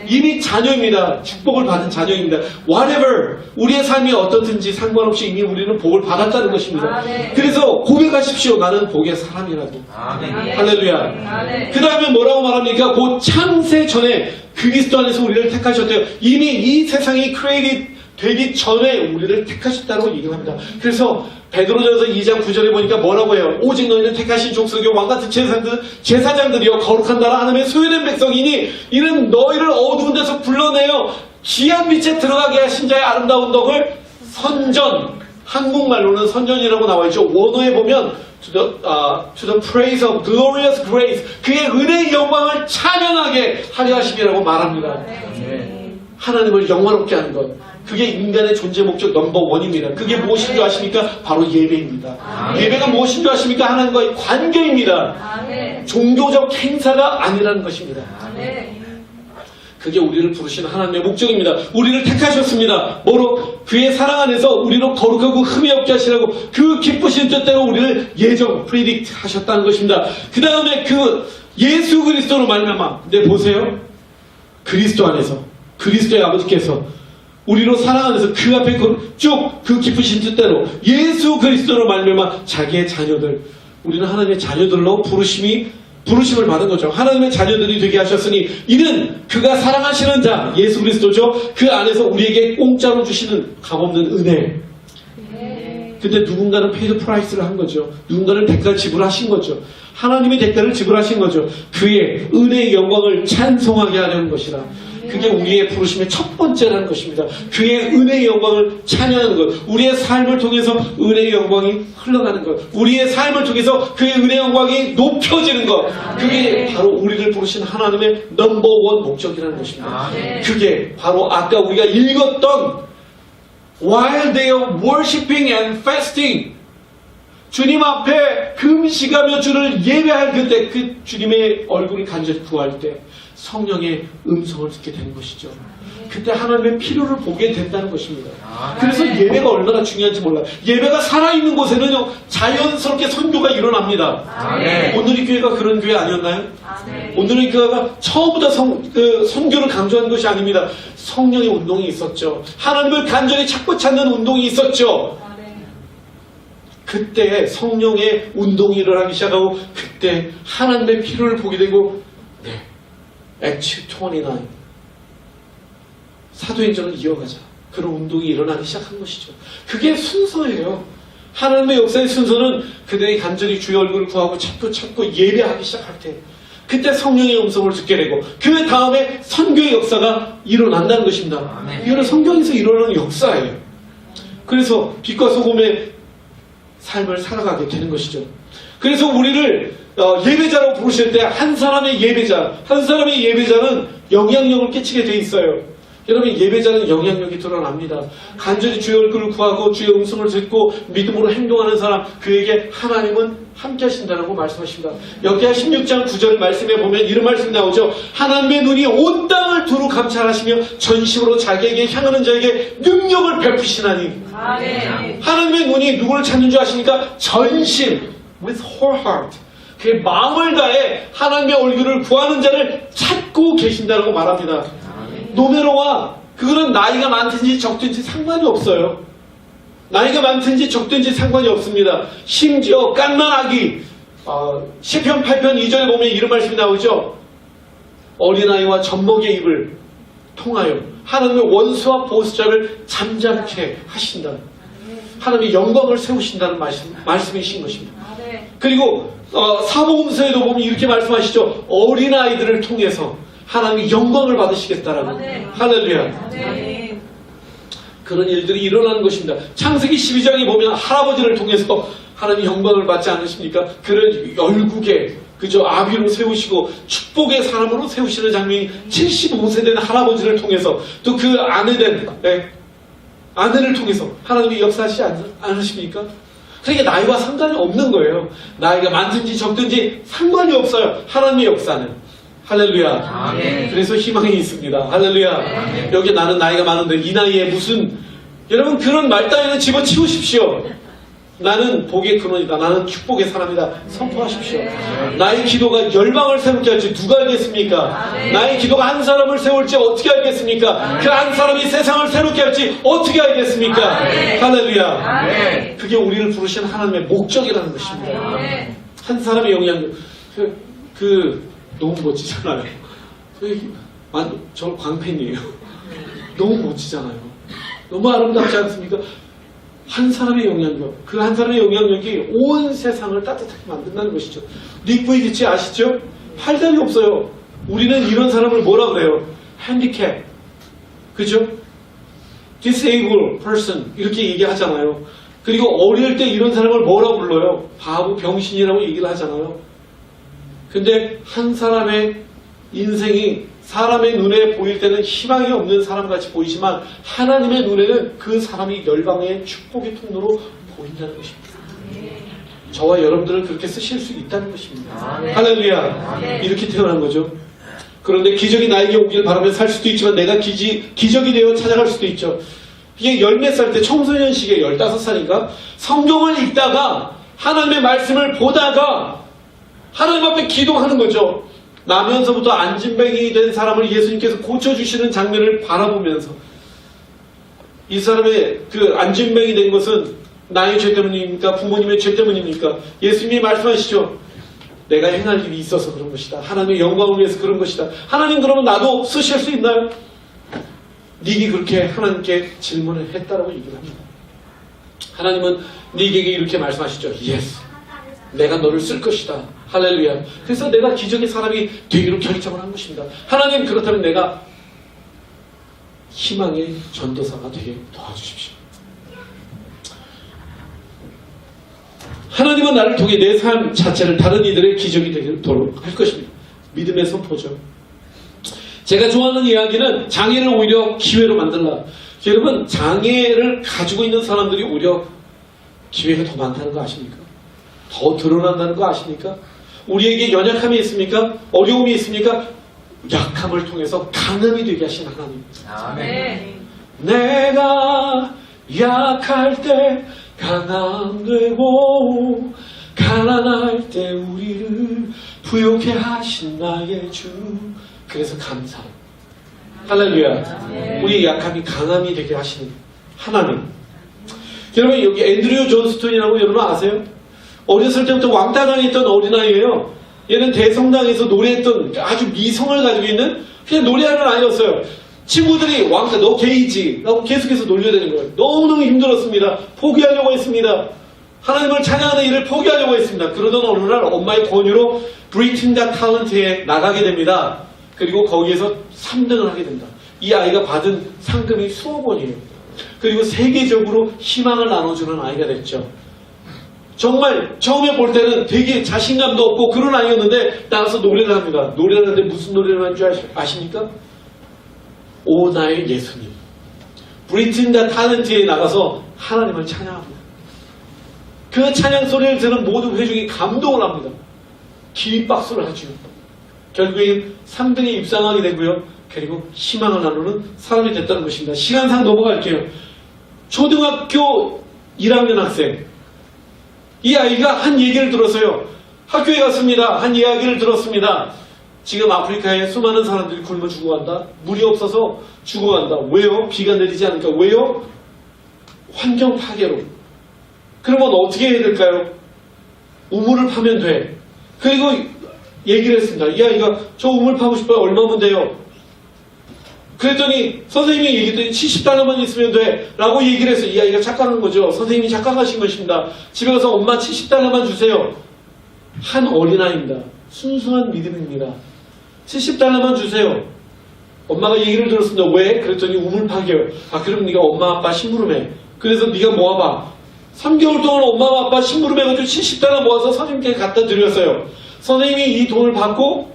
이미 자녀입니다. 축복을 받은 자녀입니다. Whatever 우리의 삶이 어떻든지 상관없이 이미 우리는 복을 받았다는 것입니다. 그래서 고백하십시오. 나는 복의 사람이라고. 할렐루야. 그 다음에 뭐라고 말합니까? 곧 창세 전에 그리스도 안에서 우리를 택하셨대요. 이미 이 세상이 created 되기 전에 우리를 택하셨다고 얘기합니다. 그래서 베드로전서 2장 9절에 보니까 뭐라고 해요? 오직 너희는 택하신 족속의 왕같은 제사장들이여 거룩한 나라 하나님의 소유된 백성이니 이는 너희를 어두운 데서 불러내어 귀한 빛에 들어가게 하신 자의 아름다운 덕을 선전, 한국말로는 선전이라고 나와있죠. 원어에 보면 to the praise of glorious grace, 그의 은혜의 영광을 찬양하게 하려 하심이라고 말합니다. 하나님을 영화롭게 하는 것, 그게 인간의 존재 목적 넘버원입니다. 그게 무엇인 줄 아십니까? 바로 예배입니다. 예배가 무엇인 줄 아십니까? 하나님과의 관계입니다. 종교적 행사가 아니라는 것입니다. 그게 우리를 부르신 하나님의 목적입니다. 우리를 택하셨습니다. 뭐로? 그의 사랑 안에서 우리로 거룩하고 흠이 없게 하시라고 그 기쁘신 뜻대로 우리를 예정, 프리딕트 하셨다는 것입니다. 그 다음에 그 예수 그리스도로 말미암아, 네 보세요. 그리스도 안에서 그리스도의 아버지께서 우리로 사랑 안에서 그 앞에 쭉 그 기쁘신 뜻대로 예수 그리스도로 말미암아 자기의 자녀들, 우리는 하나님의 자녀들로 부르심을 받은 거죠. 하나님의 자녀들이 되게 하셨으니 이는 그가 사랑하시는 자 예수 그리스도죠. 그 안에서 우리에게 공짜로 주시는 값없는 은혜. 근데 누군가는 페이드 프라이스를 한 거죠. 누군가는 대가를 지불하신 거죠. 하나님의 대가를 지불하신 거죠. 그의 은혜의 영광을 찬송하게 하려는 것이라. 그게 우리의 부르심의 첫 번째라는 것입니다. 그의 은혜의 영광을 찬양하는 것, 우리의 삶을 통해서 은혜의 영광이 흘러가는 것, 우리의 삶을 통해서 그의 은혜의 영광이 높여지는 것, 그게 바로 우리를 부르신 하나님의 넘버원 목적이라는 것입니다. 그게 바로 아까 우리가 읽었던 While they are worshiping and fasting, 주님 앞에 금식하며 주를 예배할 그때 그 주님의 얼굴이 간절히 구할 때 성령의 음성을 듣게 되는 것이죠. 그때 하나님의 필요를 보게 된다는 것입니다. 그래서 예배가 얼마나 중요한지 몰라요. 예배가 살아있는 곳에는요 자연스럽게 선교가 일어납니다. 오늘의 교회가 그런 교회 아니었나요? 오늘의 교회가 처음부터 선교를 강조하는 것이 아닙니다. 성령의 운동이 있었죠. 하나님을 간절히 찾는 운동이 있었죠. 그때 성령의 운동이 일어나기 시작하고 그때 하나님의 필요를 보게 되고 Acts 29 사도행전을 이어가자 그런 운동이 일어나기 시작한 것이죠. 그게 순서예요. 하나님의 역사의 순서는 그들이 간절히 주의 얼굴을 구하고 찾고 예배하기 시작할 때 그때 성령의 음성을 듣게 되고 그 다음에 선교의 역사가 일어난다는 것입니다. 이거는 성경에서 일어나는 역사예요. 그래서 빛과 소금의 삶을 살아가게 되는 것이죠. 그래서 우리를 예배자로 부르실 때 한 사람의 예배자는 영향력을 끼치게 돼 있어요. 여러분, 예배자는 영향력이 드러납니다. 간절히 주의 얼굴을 구하고 주의 음성을 듣고 믿음으로 행동하는 사람, 그에게 하나님은 함께 하신다고 말씀하십니다. 역대하 16장 9절 말씀에 보면 이런 말씀이 나오죠. 하나님의 눈이 온 땅을 두루 감찰하시며 전심으로 자기에게 향하는 자에게 능력을 베푸시나니. 아멘. 하나님의 눈이 누구를 찾는 줄 아십니까? 전심, with whole heart. 그의 마음을 다해 하나님의 얼굴을 구하는 자를 찾고 계신다고 말합니다. 노메로와 그거는 나이가 많든지 적든지 상관이 없어요. 나이가 많든지 적든지 상관이 없습니다. 심지어 갓난아기 시편 8편 2절에 보면 이런 말씀이 나오죠. 어린아이와 젖먹이의 입을 통하여 하나님의 원수와 보수자를 잠잠케 하신다. 하나님의 영광을 세우신다는 말씀이신 것입니다. 그리고 사복음서에도 보면 이렇게 말씀하시죠. 어린아이들을 통해서 하나님의 영광을 받으시겠다라고. 할렐루야. 그런 일들이 일어나는 것입니다. 창세기 12장에 보면 할아버지를 통해서 하나님의 영광을 받지 않으십니까? 그를 열국에 그저 아비로 세우시고 축복의 사람으로 세우시는 장면이 75세 된 할아버지를 통해서 또 그 아내된 아내를 통해서 하나님이 역사하시지 않으십니까? 그러니까 나이와 상관이 없는 거예요. 나이가 많든지 적든지 상관이 없어요. 하나님의 역사는. 할렐루야. 아멘. 그래서 희망이 있습니다. 할렐루야. 아멘. 여기 나는 나이가 많은데 이 나이에 무슨, 여러분 그런 말 따위는 집어치우십시오. 나는 복의 근원이다. 나는 축복의 사람이다. 선포하십시오. 나의 기도가 열방을 세울지 할지 누가 알겠습니까? 나의 기도가 한 사람을 세울지 어떻게 알겠습니까? 그 한 사람이 세상을 새롭게 할지 어떻게 알겠습니까? 할렐루야. 그게 우리를 부르신 하나님의 목적이라는 것입니다. 한 사람의 영향력. 너무 멋지잖아요. 저 광팬이에요. 너무 멋지잖아요. 너무 아름답지 않습니까? 한 사람의 영향력, 그 한 사람의 영향력이 온 세상을 따뜻하게 만든다는 것이죠. 닉 부이지치 아시죠? 팔다리 없어요. 우리는 이런 사람을 뭐라 그래요? 핸디캡, 그죠? disabled person 이렇게 얘기하잖아요. 그리고 어릴 때 이런 사람을 뭐라고 불러요? 바보, 병신이라고 얘기를 하잖아요. 근데 한 사람의 인생이 사람의 눈에 보일 때는 희망이 없는 사람같이 보이지만 하나님의 눈에는 그 사람이 열방의 축복의 통로로 보인다는 것입니다. 저와 여러분들은 그렇게 쓰실 수 있다는 것입니다. 할렐루야. 이렇게 태어난 거죠. 그런데 기적이 나에게 오길 바라며 살 수도 있지만 내가 기적이 되어 찾아갈 수도 있죠. 이게 14살 때 청소년 시기에 15살인가 성경을 읽다가 하나님의 말씀을 보다가 하나님 앞에 기도하는 거죠. 나면서부터 안진뱅이 된 사람을 예수님께서 고쳐주시는 장면을 바라보면서 이 사람의 그 안진뱅이 된 것은 나의 죄 때문입니까? 부모님의 죄 때문입니까? 예수님이 말씀하시죠. 내가 행할 일이 있어서 그런 것이다. 하나님의 영광을 위해서 그런 것이다. 하나님 그러면 나도 쓰실 수 있나요? 닉이 그렇게 하나님께 질문을 했다라고 얘기를 합니다. 하나님은 닉에게 이렇게 말씀하시죠. Yes. 내가 너를 쓸 것이다. 할렐루야. 그래서 내가 기적의 사람이 되기로 결정을 한 것입니다. 하나님 그렇다면 내가 희망의 전도사가 되게 도와주십시오. 하나님은 나를 통해 내 삶 자체를 다른 이들의 기적이 되도록 할 것입니다. 믿음의 선포죠. 제가 좋아하는 이야기는 장애를 오히려 기회로 만들라. 여러분 장애를 가지고 있는 사람들이 오히려 기회가 더 많다는 거 아십니까? 더 드러난다는 거 아십니까? 우리에게 연약함이 있습니까? 어려움이 있습니까? 약함을 통해서 강함이 되게 하신 하나님. 아멘. 내가 약할 때 강함 되고 가난할 때 우리를 부요케 하신 나의 주. 그래서 감사. 할렐루야. 우리의 약함이 강함이 되게 하시는 하나님. 여러분 여기 앤드류 존스톤이라고 여러분 아세요? 어렸을 때부터 왕따당했던 어린아이예요. 얘는 대성당에서 노래했던 아주 미성을 가지고 있는 그냥 노래하는 아이였어요. 친구들이 왕따 너 게이지 라고 계속해서 놀려대는 거예요. 너무너무 힘들었습니다. 포기하려고 했습니다. 하나님을 찬양하는 일을 포기하려고 했습니다. 그러던 어느 날 엄마의 권유로 브리튼 갓 탤런트에 나가게 됩니다. 그리고 거기에서 3등을 하게 된다. 이 아이가 받은 상금이 수억 원이에요. 그리고 세계적으로 희망을 나눠주는 아이가 됐죠. 정말 처음에 볼 때는 되게 자신감도 없고 그런 아이였는데 나가서 노래를 합니다. 노래를 하는데 무슨 노래를 하는 줄 아십니까? 오 나의 예수님. 브리튼 더 탤런트에 나가서 하나님을 찬양합니다. 그 찬양 소리를 들은 모든 회중이 감동을 합니다. 기립박수를 하죠. 결국엔 3등에 입상하게 되고요. 그리고 희망을 나누는 사람이 됐다는 것입니다. 시간상 넘어갈게요. 초등학교 1학년 학생. 이 아이가 한 얘기를 들었어요. 학교에 갔습니다. 한 이야기를 들었습니다. 지금 아프리카에 수많은 사람들이 굶어 죽어간다. 물이 없어서 죽어간다. 왜요? 비가 내리지 않으니까. 왜요? 환경 파괴로. 그러면 어떻게 해야 될까요? 우물을 파면 돼. 그리고 얘기를 했습니다. 이 아이가 저 우물 파고 싶어요. 얼마면 돼요? 그랬더니 선생님이 얘기했더니 70달러만 있으면 돼 라고 얘기를 했어요. 이 아이가 착각한 거죠. 선생님이 착각하신 것입니다. 집에 가서 엄마 70달러만 주세요. 한 어린아이입니다. 순수한 믿음입니다. 70달러만 주세요. 엄마가 얘기를 들었습니다. 왜? 그랬더니 우물 파괴요. 아 그럼 네가 엄마 아빠 심부름해. 그래서 네가 모아봐. 3개월 동안 엄마 아빠 심부름해가지고 70달러 모아서 선생님께 갖다 드렸어요. 선생님이 이 돈을 받고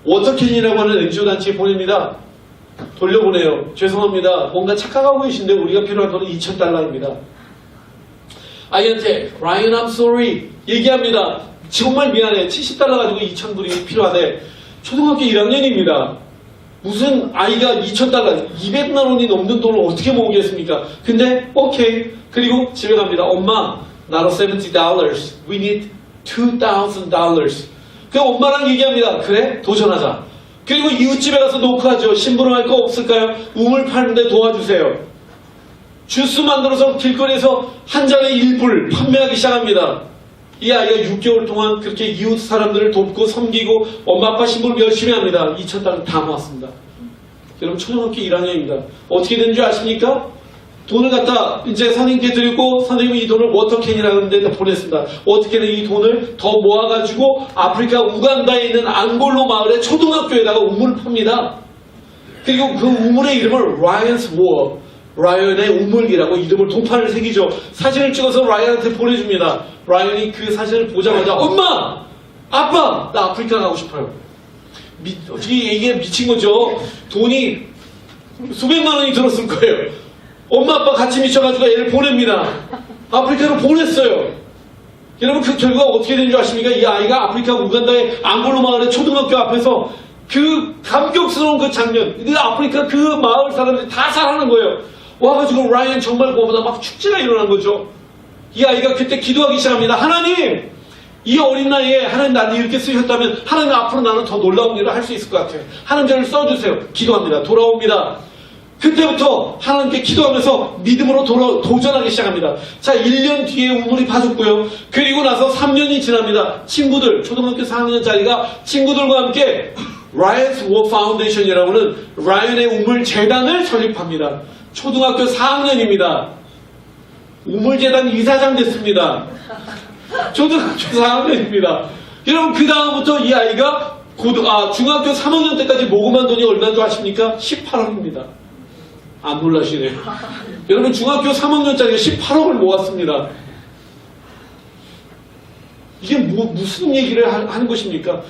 워터캔이라고 하는 NGO 단체에 보냅니다. 돌려보내요. 죄송합니다. 뭔가 착각하고 계신데 우리가 필요한 돈은 2,000달러입니다. 아이한테 Ryan I'm sorry 얘기합니다. 정말 미안해. 70달러 가지고 2,000불이 필요하대. 초등학교 1학년입니다. 무슨 아이가 2,000달러 200만 원이 넘는 돈을 어떻게 모으겠습니까? 근데 오케이. 그리고 집에 갑니다. 엄마 나로 $70. We need $2,000. 그 엄마랑 얘기합니다. 그래? 도전하자. 그리고 이웃집에 가서 노크하죠. 심부름할 거 없을까요? 우물 파는데 도와주세요. 주스 만들어서 길거리에서 한 잔에 1불 판매하기 시작합니다. 이 아이가 6개월 동안 그렇게 이웃 사람들을 돕고 섬기고 엄마 아빠 심부름 열심히 합니다. 2,000달러 다 모았습니다. 여러분 초등학교 1학년입니다. 어떻게 되는 줄 아십니까? 돈을 갖다 이제 선생님께 드리고 선생님이 이 돈을 워터캔이라는 데다 보냈습니다. 어떻게든 이 돈을 더 모아가지고 아프리카 우간다에 있는 앙골로 마을의 초등학교에다가 우물을 팝니다. 그리고 그 우물의 이름을 Ryan's Well, 라이언의 우물이라고 이름을 동판을 새기죠. 사진을 찍어서 라이언한테 보내줍니다. 라이언이 그 사진을 보자마자 엄마! 아빠! 나 아프리카 가고 싶어요. 이게 미친 거죠. 돈이 수백만 원이 들었을 거예요. 엄마 아빠 같이 미쳐가지고 애를 보냅니다. 아프리카로 보냈어요. 여러분 그 결과가 어떻게 된 줄 아십니까? 이 아이가 아프리카 우간다의 앙골로 마을의 초등학교 앞에서 그 감격스러운 그 장면, 아프리카 그 마을 사람들이 다 잘하는 거예요. 와가지고 라이언 정말 그거보다 막 축제가 일어난 거죠. 이 아이가 그때 기도하기 시작합니다. 하나님! 이 어린 나이에 하나님 나를 이렇게 쓰셨다면 하나님 앞으로 나는 더 놀라운 일을 할 수 있을 것 같아요. 하나님 저를 써주세요. 기도합니다. 돌아옵니다. 그때부터 하나님께 기도하면서 믿음으로 도전하기 시작합니다. 자, 1년 뒤에 우물이 파졌고요. 그리고 나서 3년이 지납니다. 친구들, 초등학교 4학년짜리가 친구들과 함께 Ryan's Well Foundation이라고는 라이언의 우물 재단을 설립합니다. 초등학교 4학년입니다. 우물재단 이사장 됐습니다. 초등학교 4학년입니다. 여러분 그 다음부터 이 아이가 중학교 3학년 때까지 모금한 돈이 얼마인 줄 아십니까? 18억입니다. 안 놀라시네요. 여러분 중학교 3학년짜리가 18억을 모았습니다. 이게 무슨 얘기를 하는 것입니까?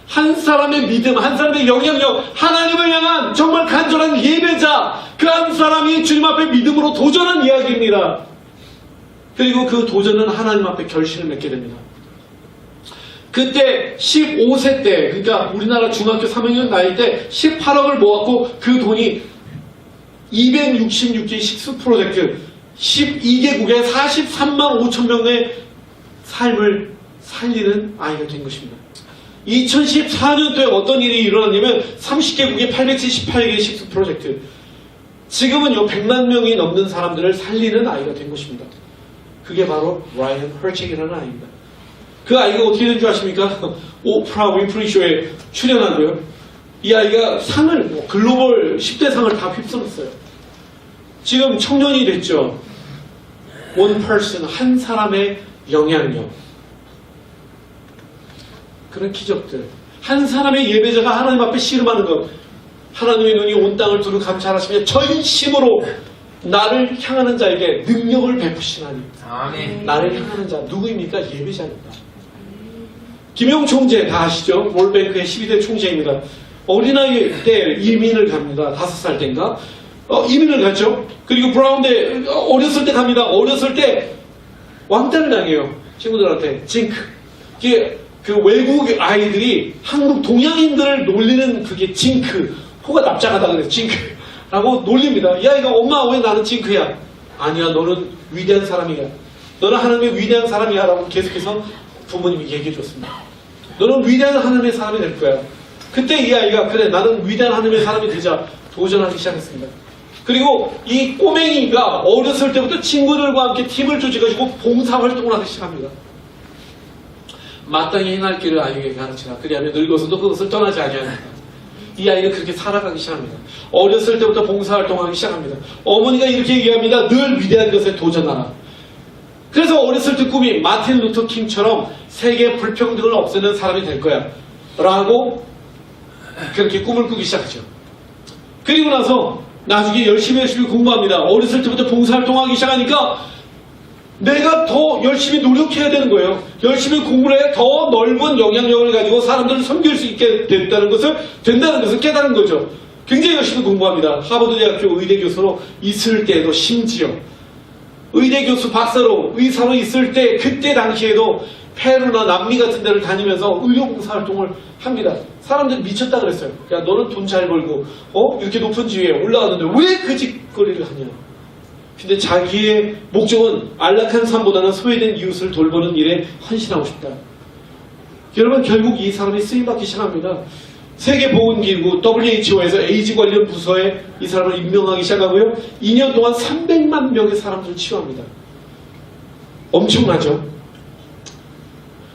한 사람의 믿음, 한 사람의 영향력, 하나님을 향한 정말 간절한 예배자, 그 한 사람이 주님 앞에 믿음으로 도전한 이야기입니다. 그리고 그 도전은 하나님 앞에 결실을 맺게 됩니다. 그때 15세 때, 그러니까 우리나라 중학교 3학년 나이 때 18억을 모았고 그 돈이 266개 식수 프로젝트, 12개국에 43만 5천 명의 삶을 살리는 아이가 된 것입니다. 2014년도에 어떤 일이 일어났냐면 30개국에 878개의 식수 프로젝트, 지금은요 100만 명이 넘는 사람들을 살리는 아이가 된 것입니다. 그게 바로 라이언 헐책이라는 아이입니다. 그 아이가 어떻게 된 줄 아십니까? 오프라 윈프리 쇼에 출연하고요. 이 아이가 상을, 글로벌 10대 상을 다 휩쓸었어요. 지금 청년이 됐죠. One person, 한 사람의 영향력. 그런 기적들. 한 사람의 예배자가 하나님 앞에 씨름하는 것. 하나님의 눈이 온 땅을 두루 감찰하시며 전심으로 나를 향하는 자에게 능력을 베푸시나니. 아멘. 나를 향하는 자 누구입니까? 예배자입니다. 김용 총재 다 아시죠? 월뱅크의 12대 총재입니다. 어린아이 때 이민을 갑니다. 5살 때인가? 이민을 갔죠. 그리고 브라운대 어렸을 때 갑니다. 어렸을 때 왕따를 당해요. 친구들한테 징크. 이게 그 외국 아이들이 한국 동양인들을 놀리는 그게 징크. 호가 납작하다 그래서 징크라고 놀립니다. 이 아이가 엄마 왜 나는 징크야? 아니야, 너는 위대한 사람이야. 너는 하나님의 위대한 사람이야 라고 계속해서 부모님이 얘기해 줬습니다. 너는 위대한 하나님의 사람이 될 거야. 그때 이 아이가 그래 나는 위대한 하나님의 사람이 되자 도전하기 시작했습니다. 그리고 이 꼬맹이가 어렸을 때부터 친구들과 함께 팀을 조직해가지고 봉사활동을 하기 시작합니다. 마땅히 행할 길을 아이에게 가르치라. 그리하면 늙어서도 그것을 떠나지 아니하니까. 이 아이가 그렇게 살아가기 시작합니다. 어렸을 때부터 봉사활동하기 시작합니다. 어머니가 이렇게 얘기합니다. 늘 위대한 것에 도전하라. 그래서 어렸을 때 꿈이 마틴 루터 킹처럼 세계 불평등을 없애는 사람이 될 거야 라고 그렇게 꿈을 꾸기 시작하죠. 그리고 나서 나중에 열심히 공부합니다. 어렸을 때부터 봉사활동하기 시작하니까 내가 더 열심히 노력해야 되는 거예요. 열심히 공부를 해 더 넓은 영향력을 가지고 사람들을 섬길 수 있게 된다는 것을 깨달은 거죠. 굉장히 열심히 공부합니다. 하버드 대학교 의대 교수로 있을 때도 심지어 의대 교수 박사로 의사로 있을 때 그때 당시에도 페루나 남미 같은 데를 다니면서 의료봉사활동을 합니다. 사람들이 미쳤다 그랬어요. 야 너는 돈 잘 벌고 이렇게 높은 지위에 올라가는데 왜 그 짓거리를 하냐. 근데 자기의 목적은 안락한 삶보다는 소외된 이웃을 돌보는 일에 헌신하고 싶다. 여러분 결국 이 사람이 쓰임받기 시작합니다. 세계보건기구 WHO에서 에이즈 관련 부서에 이 사람을 임명하기 시작하고요. 2년 동안 300만 명의 사람들을 치유합니다. 엄청나죠?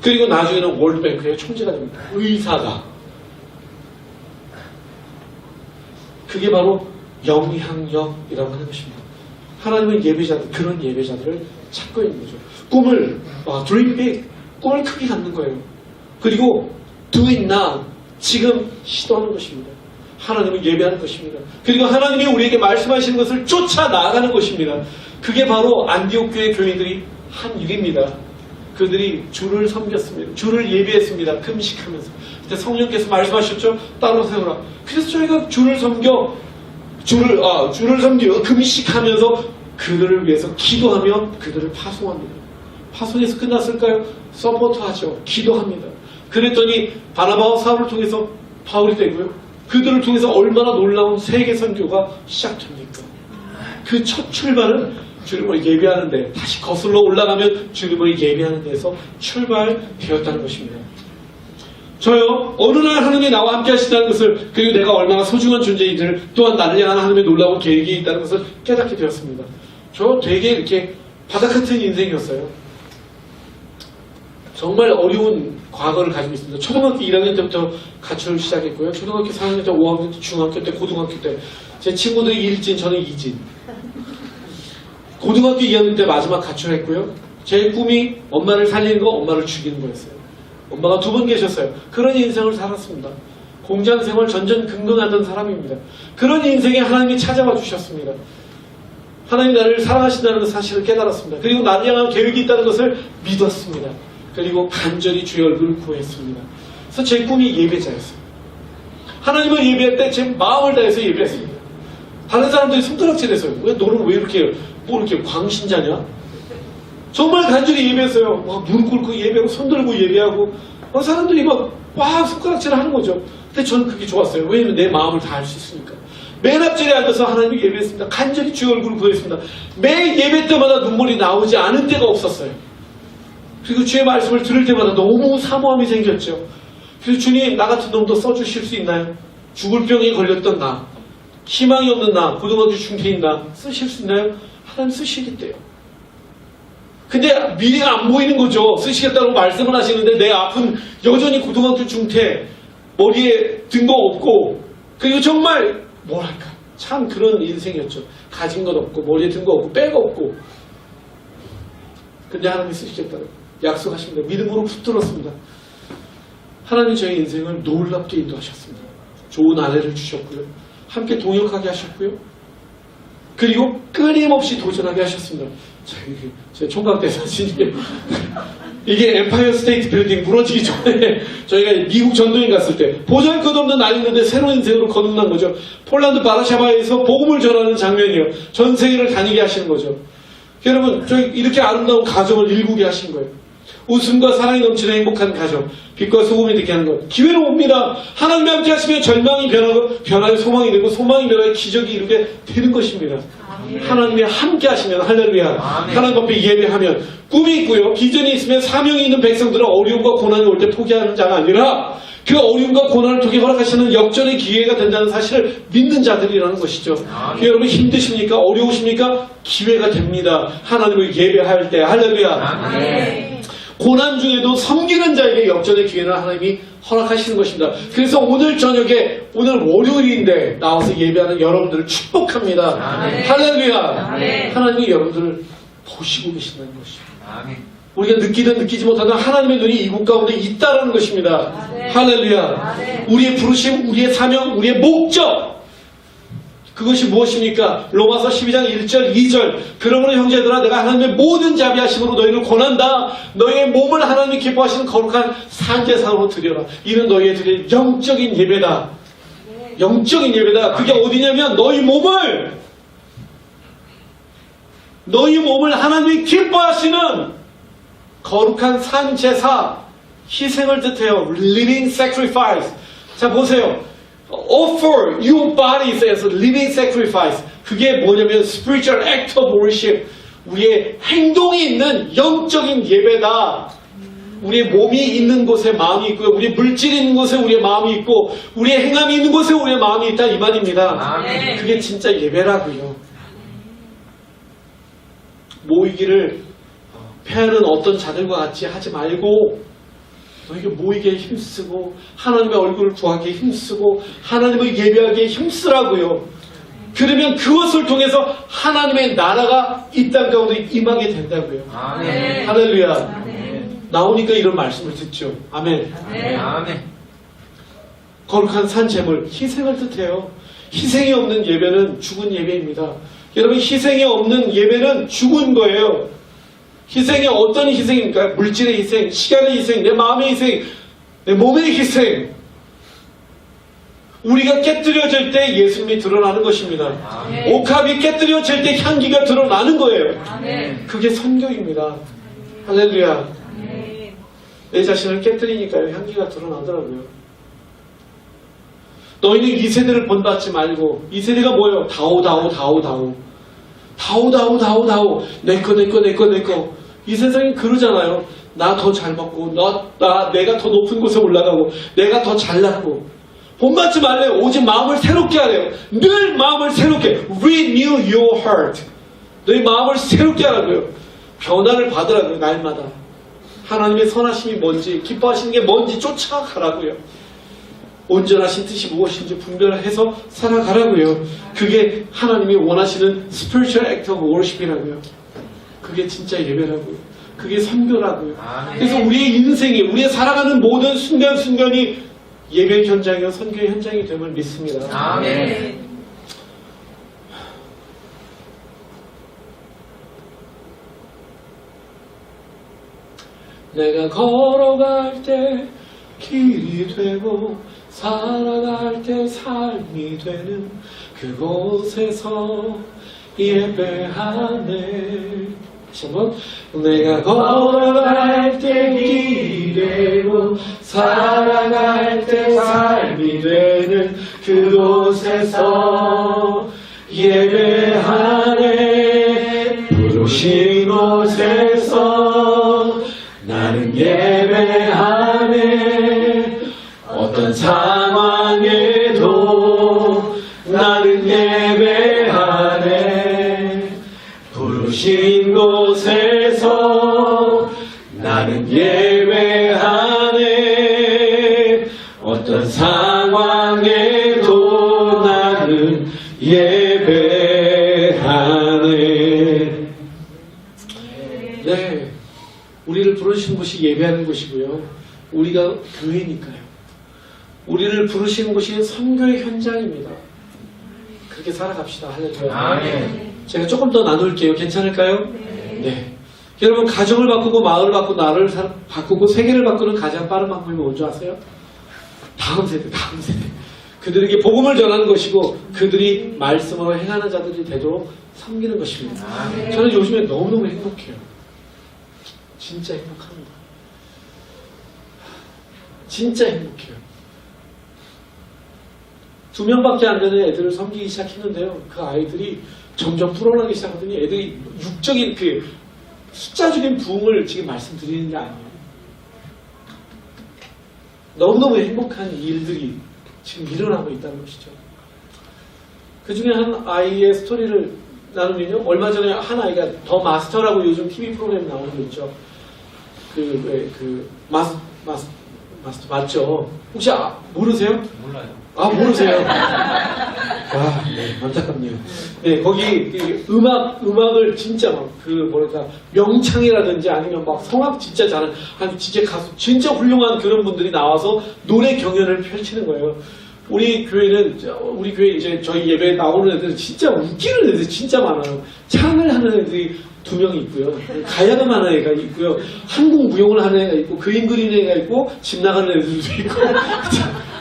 그리고 나중에는 월드뱅크의 총재가 됩니다. 의사가. 그게 바로 영향력이라고 하는 것입니다. 하나님은 예배자들, 그런 예배자들을 찾고 있는 거죠. 꿈을, dream big, 꿈을 크게 갖는 거예요. 그리고 do it now, 지금 시도하는 것입니다. 하나님을 예배하는 것입니다. 그리고 하나님이 우리에게 말씀하시는 것을 쫓아 나아가는 것입니다. 그게 바로 안디옥 교회 교인들이 한 일입니다. 그들이 주를 섬겼습니다. 주를 예배했습니다. 금식하면서. 그때 성령께서 말씀하셨죠? 따로 세우라. 그래서 저희가 주를 섬겨 금식하면서 그들을 위해서 기도하며 그들을 파송합니다. 파송에서 끝났을까요? 서포트하죠. 기도합니다. 그랬더니 바나바와 사울을 통해서 바울이 되고요. 그들을 통해서 얼마나 놀라운 세계 선교가 시작됩니까? 그 첫 출발은 주님을 예배하는데 다시 거슬러 올라가면 주님을 예배하는 데서 출발되었다는 것입니다. 저요 어느 날 하나님이 나와 함께 하신다는 것을 그리고 내가 얼마나 소중한 존재인지를 또한 나를 향한 하나님의 놀라운 계획이 있다는 것을 깨닫게 되었습니다. 저 되게 이렇게 바닥 같은 인생이었어요. 정말 어려운 과거를 가지고 있습니다. 초등학교 1학년 때부터 가출을 시작했고요. 초등학교 4학년 때, 5학년 때, 중학교 때, 고등학교 때 제 친구들이 1진, 저는 2진. 고등학교 2학년 때 마지막 가출했고요. 제 꿈이 엄마를 살리는 거, 엄마를 죽이는 거였어요. 엄마가 2분 계셨어요. 그런 인생을 살았습니다. 공장 생활 전전긍긍하던 사람입니다. 그런 인생에 하나님이 찾아와 주셨습니다. 하나님 나를 사랑하신다는 사실을 깨달았습니다. 그리고 나를 향한 계획이 있다는 것을 믿었습니다. 그리고 간절히 주의 얼굴을 구했습니다. 그래서 제 꿈이 예배자였어요. 하나님을 예배할 때 제 마음을 다해서 예배했습니다. 다른 사람들이 손가락질했어요. 왜 너는 왜 이렇게 광신자냐? 정말 간절히 예배했어요. 막 무릎 꿇고 예배하고 손 들고 예배하고 사람들이 막 손가락질을 하는 거죠. 근데 저는 그게 좋았어요. 왜냐면 내 마음을 다 알 수 있으니까. 맨 앞자리에 앉아서 하나님을 예배했습니다. 간절히 주의 얼굴을 구했습니다. 매 예배 때마다 눈물이 나오지 않은 때가 없었어요. 그리고 주의 말씀을 들을 때마다 너무 사모함이 생겼죠. 그래서 주님 나 같은 놈도 써주실 수 있나요? 죽을 병에 걸렸던 나, 희망이 없는 나, 고등학교 중퇴인 나 쓰실 수 있나요? 하나님 쓰시겠대요. 근데 미래가 안 보이는 거죠. 쓰시겠다고 말씀을 하시는데 내 앞은 여전히 고등학교 중퇴, 머리에 든 거 없고 그리고 정말 뭐랄까 참 그런 인생이었죠. 가진 것 없고 머리에 든 거 없고 빼가 없고 근데 하나님이 쓰시겠다고 약속하십니다. 믿음으로 붙들었습니다. 하나님 저의 인생을 놀랍게 인도하셨습니다. 좋은 아내를 주셨고요. 함께 동역하게 하셨고요. 그리고 끊임없이 도전하게 하셨습니다. 제 총각 때 사진이 이게 엠파이어 스테이트 빌딩 무너지기 전에 저희가 미국 전도행 갔을 때 보잘것없는 날이는데 새로운 인생으로 거듭난 거죠. 폴란드 바르샤바에서 복음을 전하는 장면이요. 전 세계를 다니게 하시는 거죠. 여러분, 저희 이렇게 아름다운 가정을 일구게 하신 거예요. 웃음과 사랑이 넘치는 행복한 가정, 빛과 소금이 되게 하는 것. 기회는 옵니다. 하나님이 함께 하시면 절망이 변하고 변화의 소망이 되고 소망이 변화의 기적이 이루게 되는 것입니다. 하나님이 함께 하시면 할렐루야. 하나님 앞에 예배하면 꿈이 있고요. 비전이 있으면 사명이 있는 백성들은 어려움과 고난이 올 때 포기하는 자가 아니라 그 어려움과 고난을 통해 허락하시는 역전의 기회가 된다는 사실을 믿는 자들이라는 것이죠. 여러분 힘드십니까? 어려우십니까? 기회가 됩니다. 하나님을 예배할 때 할렐루야. 고난 중에도 섬기는 자에게 역전의 기회는 하나님이 허락하시는 것입니다. 그래서 오늘 저녁에 오늘 월요일인데 나와서 예배하는 여러분들을 축복합니다. 할렐루야. 하나님이 여러분들을 보시고 계신다는 것입니다. 우리가 느끼든 느끼지 못하든 하나님의 눈이 이곳 가운데 있다라는 것입니다. 할렐루야. 우리의 부르심, 우리의 사명, 우리의 목적, 그것이 무엇입니까? 로마서 12장 1절 2절 그러므로 형제들아 내가 하나님의 모든 자비하심으로 너희를 권한다. 너희의 몸을 하나님이 기뻐하시는 거룩한 산제사로 드려라. 이는 너희의 드릴 영적인 예배다. 영적인 예배다. 그게 어디냐면 너희 몸을 하나님이 기뻐하시는 거룩한 산제사, 희생을 뜻해요. Living sacrifice. 자 보세요. Offer your bodies as a living sacrifice. 그게 뭐냐면 spiritual act of worship. 우리의 행동이 있는 영적인 예배다. 우리의 몸이 있는 곳에 마음이 있고요. 우리의 물질이 있는 곳에 우리의 마음이 있고 우리의 행함이 있는 곳에 우리의 마음이 있다 이 말입니다. 그게 진짜 예배라고요. 모이기를 패하는 어떤 자들과 같이 하지 말고 너에게 모이기에 힘쓰고 하나님의 얼굴을 구하기에 힘쓰고 하나님을 예배하기에 힘쓰라고요. 그러면 그것을 통해서 하나님의 나라가 이 땅 가운데 임하게 된다고요. 아멘. 할렐루야. 아멘. 나오니까 이런 말씀을 듣죠. 아멘. 아멘. 거룩한 산재물, 희생을 뜻해요. 희생이 없는 예배는 죽은 예배입니다. 여러분 희생이 없는 예배는 죽은 거예요. 희생이 어떤 희생입니까? 물질의 희생, 시간의 희생, 내 마음의 희생, 내 몸의 희생. 우리가 깨뜨려질 때 예수님이 드러나는 것입니다. 아멘. 옥합이 깨뜨려질 때 향기가 드러나는 거예요. 아멘. 그게 선교입니다. 할렐루야. 아멘. 내 자신을 깨뜨리니까요 향기가 드러나더라고요. 너희는 이 세대를 본받지 말고 이 세대가 뭐예요? 다오 내거 이 세상이 그러잖아요. 나 더 잘 먹고 내가 더 높은 곳에 올라가고 내가 더 잘났고 본받지 말래요. 오직 마음을 새롭게 하래요. 늘 마음을 새롭게 renew your heart. 너희 마음을 새롭게 하라고요. 변화를 받으라고요. 날마다 하나님의 선하심이 뭔지 기뻐하시는 게 뭔지 쫓아가라고요. 온전하신 뜻이 무엇인지 분별해서 살아가라고요. 그게 하나님이 원하시는 spiritual act of worship이라고요. 그게 진짜 예배라고요. 그게 선교라고요. 그래서 우리의 인생이 우리의 살아가는 모든 순간순간이 예배 현장이요 선교의 현장이 됨을 믿습니다. 아멘. 내가 걸어갈 때 길이 되고 살아갈 때 삶이 되는 그곳에서 예배하네. 다시 한번. 내가 걸어갈 때 길이 되고 살아갈 때 삶이 되는 그곳에서 예배하네. 부르신 곳에서 나는 예배하네. 어떤 상황에도 나는 예배하네. 부르신 곳에서 나는 예배하네. 어떤 상황에도 나는 예배하네. 네, 우리를 부르신 곳이 예배하는 곳이고요. 우리가 교회니까요. 우리를 부르시는 곳이 선교의 현장입니다. 그렇게 살아갑시다. 할렐루야. 아멘. 제가 조금 더 나눌게요. 괜찮을까요? 네. 여러분, 가정을 바꾸고 마을을 바꾸고 나를 바꾸고 세계를 바꾸는 가장 빠른 방법이 뭔지 아세요? 다음 세대. 그들에게 복음을 전하는 것이고 그들이 말씀으로 행하는 자들이 되도록 섬기는 것입니다. 저는 요즘에 너무너무 행복해요. 진짜 행복합니다. 진짜 행복해요. 2명밖에 안 되는 애들을 섬기기 시작했는데요. 그 아이들이 점점 불어나기 시작하더니 애들이 육적인 그 숫자적인 부흥을 지금 말씀드리는 게 아니에요. 너무너무 행복한 일들이 지금 일어나고 있다는 것이죠. 그 중에 한 아이의 스토리를 나누면요. 얼마 전에 한 아이가 더 마스터라고 요즘 TV 프로그램 나오는 거 있죠. 마스터 맞죠? 혹시 모르세요? 몰라요. 모르세요? 네, 안타깝네요. 네, 거기 음악을 진짜 명창이라든지 아니면 막 성악 진짜 잘하는, 진짜 가수, 진짜 훌륭한 그런 분들이 나와서 노래 경연을 펼치는 거예요. 우리 교회 이제 저희 예배에 나오는 애들 진짜 웃기는 애들 진짜 많아요. 창을 하는 애들이 2명이 있고요. 가야금 하는 애가 있고요. 한국 무용을 하는 애가 있고, 그림 그리는 애가 있고, 집 나가는 애들도 있고,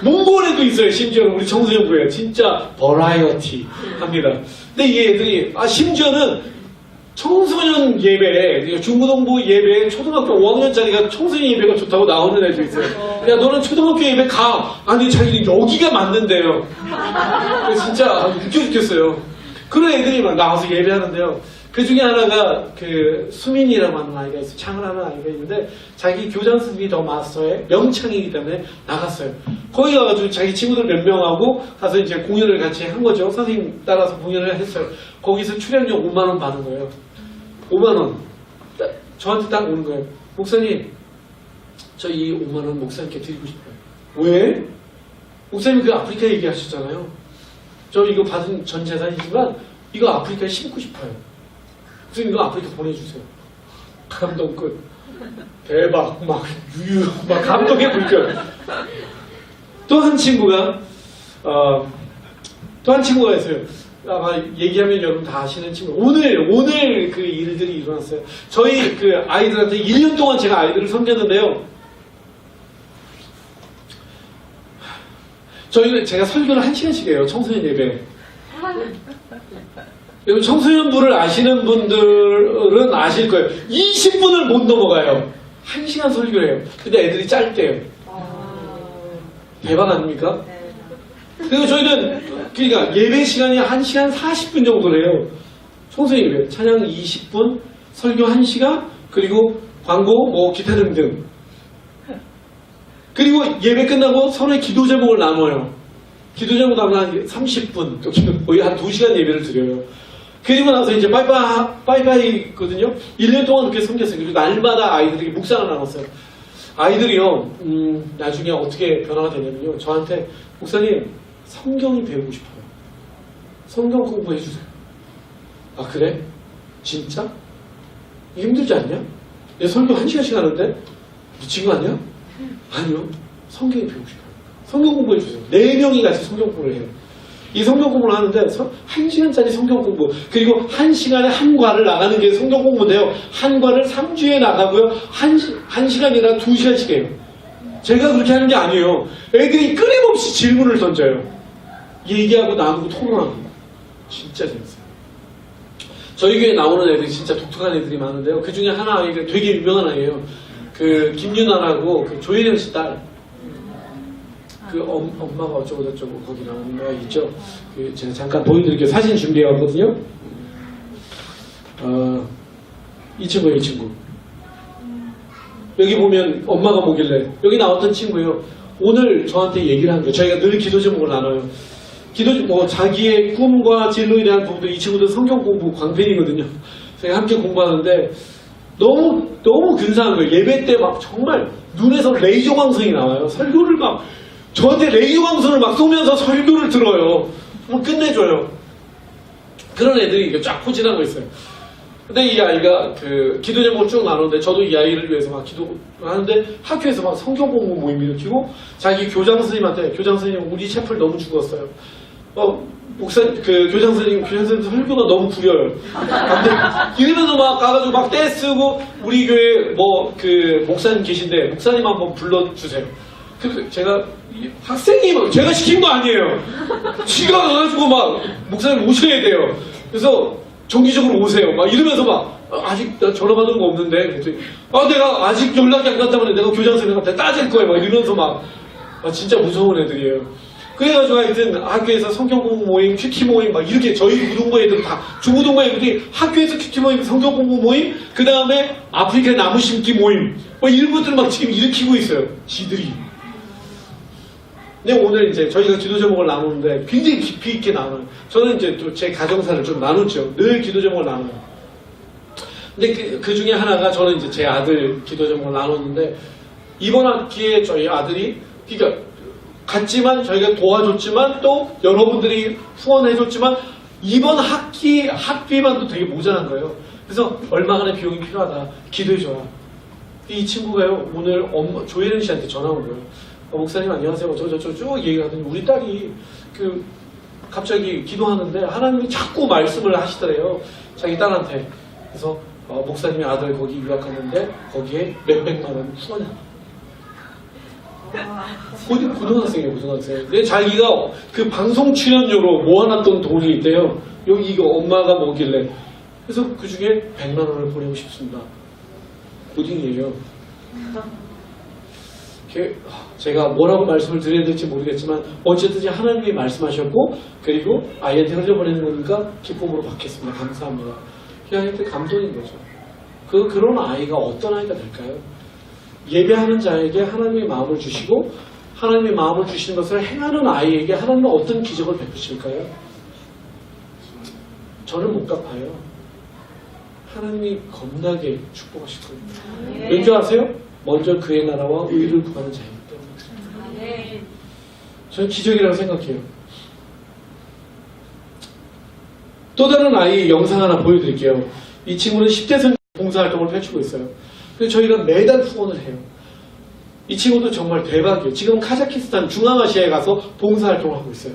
몽골 애도 있어요. 심지어는 우리 청소년 부에 진짜 버라이어티 합니다. 근데 이 애들이, 심지어는 청소년 예배, 중고등부 예배, 초등학교 5학년짜리가 청소년 예배가 좋다고 나오는 애도 있어요. 야, 너는 초등학교 예배 가. 아니, 자기는 여기가 맞는데요. 진짜 웃겨 죽겠어요. 그런 애들이 막 나와서 예배하는데요. 그 중에 하나가 수민이라고 하는 아이가 있어요. 창을 하는 아이가 있는데 자기 교장 선생님이 더 마스터의 명창이기 때문에 나갔어요. 거기 가가지고 자기 친구들 몇 명하고 가서 이제 공연을 같이 한 거죠. 선생님 따라서 공연을 했어요. 거기서 출연료 5만 원 받은 거예요. 5만 원. 저한테 딱 오는 거예요. 목사님, 저 이 5만 원 목사님께 드리고 싶어요. 왜? 목사님 그 아프리카 얘기하셨잖아요. 저 이거 받은 전 재산이지만 이거 아프리카에 심고 싶어요. 목사님 이거 아프리카 보내주세요. 감동 끝. 대박. 막 감동의 물결. 또 한 친구가 있어요. 아마 얘기하면 여러분 다 아시는 친구. 오늘 그 일들이 일어났어요. 저희 그 아이들한테 1년 동안 제가 아이들을 섬겼는데요. 저희는 제가 설교를 1시간씩 해요. 청소년 예배. 여러분 청소년부를 아시는 분들은 아실 거예요. 20분을 못 넘어가요. 1시간 설교를 해요. 근데 애들이 짧대요. 대박 아닙니까? 그리고 저희는 그러니까 예배 시간이 1시간 40분 정도를 해요. 청소년 예배. 찬양 20분, 설교 1시간, 그리고 광고 기타 등등. 그리고 예배 끝나고 서로의 기도 제목을 나눠요. 기도 제목 나누면 한 30분, 거의 한 2시간 예배를 드려요. 그리고 나서 이제 빠이빠이거든요. 1년 동안 그렇게 섬겼어요. 그리고 날마다 아이들에게 묵상을 나눴어요. 아이들이요, 나중에 어떻게 변화가 되냐면요. 저한테, 목사님, 성경이 배우고 싶어요. 성경 공부해주세요. 아, 그래? 진짜? 힘들지 않냐? 내 설교 1시간씩 하는데? 미친 거 아니야? 아니요. 성경이 배우고 싶어요. 성경 공부해주세요. 4명이 같이 성경 공부를 해요. 이 성경 공부를 하는데 1시간짜리 성경 공부, 그리고 1시간에 한 과를 나가는 게 성경 공부인데요. 한 과를 3주에 나가고요. 1시간이나 2시간씩 해요. 제가 그렇게 하는 게 아니에요. 애들이 끊임없이 질문을 던져요. 얘기하고 나누고 토론하고. 진짜 재밌어요. 저희 교회에 나오는 애들이 진짜 독특한 애들이 많은데요. 그 중에 하나 아이가 되게 유명한 아이예요. 그 김윤아라고 그 조혜련 씨 딸. 그 엄마가 어쩌고저쩌고 거기 나오는 거 있죠. 그 제가 잠깐 보여드릴게요. 사진 준비해 왔거든요. 이 친구예요, 이 친구. 여기 보면 엄마가 뭐길래 여기 나왔던 친구예요. 오늘 저한테 얘기를 한 거예요. 저희가 늘 기도 제목을 나눠요. 자기의 꿈과 진로에 대한 부분도 이 친구들 성경 공부 광팬이거든요. 저희가 함께 공부하는데 너무 근사한 거예요. 예배 때 막 정말 눈에서 레이저 광선이 나와요. 설교를 막 저한테 레이저 광선을 막 쏘면서 설교를 들어요. 정말 끝내줘요. 그런 애들이 쫙 포진한 거 있어요. 근데 이 아이가 그 기도 제목을 쭉 나누는데 저도 이 아이를 위해서 막 기도를 하는데 학교에서 막 성경 공부 모임 일으키고 자기 교장 선생님한테 교장 선생님 우리 채플 너무 죽었어요. 목사, 교장 선생님 설교가 너무 구려요. 근데 이러면서 막 가가지고 막 떼쓰고, 우리 교회 목사님 계신데, 목사님 한번 불러주세요. 제가, 학생이 제가 시킨 거 아니에요. 지가 가가지고 막, 목사님 오셔야 돼요. 그래서, 정기적으로 오세요. 막 이러면서 아직 나 전화 받은 거 없는데. 그랬더니, 내가 아직 연락이 안 갔다면 내가 교장 선생님한테 따질 거예요. 막 이러면서 진짜 무서운 애들이에요. 그래가지고 하여튼 학교에서 성경 공부 모임, 큐티 모임 막 이렇게 저희 고등부 애들 다 중고등부 애들이 학교에서 큐티 모임, 성경 공부 모임, 그 다음에 아프리카 나무 심기 모임 이런 것들 막 지금 일으키고 있어요. 지들이. 근데 오늘 이제 저희가 기도 제목을 나누는데 굉장히 깊이 있게 나눠요. 저는 이제 또 제 가정사를 좀 나누죠. 늘 기도 제목을 나눠요. 근데 그 중에 하나가 저는 이제 제 아들 기도 제목을 나눴는데 이번 학기에 저희 아들이 그러니까 갔지만 저희가 도와줬지만 또 여러분들이 후원해줬지만 이번 학기 학비만도 되게 모자란 거예요. 그래서 얼마간의 비용이 필요하다. 기도해줘라. 이 친구가요 오늘 엄마 조혜련 씨한테 전화 온 거예요. 목사님 안녕하세요. 저 쭉 얘기하더니 우리 딸이 갑자기 기도하는데 하나님이 자꾸 말씀을 하시더래요. 자기 딸한테. 그래서 목사님의 아들 거기 유학하는데 거기에 몇백만 원 후원해. 고등학생이에요, 고등학생. 근데 자기가 그 방송 출연료로 모아놨던 돈이 있대요. 여기 이거 엄마가 뭐길래. 그래서 그 중에 100만 원을 보내고 싶습니다. 고딩이에요. 제가 뭐라고 말씀을 드려야 될지 모르겠지만 어쨌든 하나님이 말씀하셨고 그리고 아이한테 흘려보내는 거니까 기쁨으로 받겠습니다. 감사합니다. 하여튼 감동인 거죠. 그런 아이가 어떤 아이가 될까요? 예배하는 자에게 하나님의 마음을 주시고 하나님의 마음을 주시는 것을 행하는 아이에게 하나님은 어떤 기적을 베푸실까요? 저는 못 갚아요. 하나님이 겁나게 축복하실 겁니다. 왠지 아세요? 먼저 그의 나라와 의를 구하는 자이기 때문에. 저는 기적이라고 생각해요. 또 다른 아이 영상 하나 보여드릴게요. 이 친구는 10대 선 봉사활동을 펼치고 있어요. 그래서 저희가 매달 후원을 해요. 이 친구도 정말 대박이에요. 지금 카자키스탄 중앙아시아에 가서 봉사활동을 하고 있어요.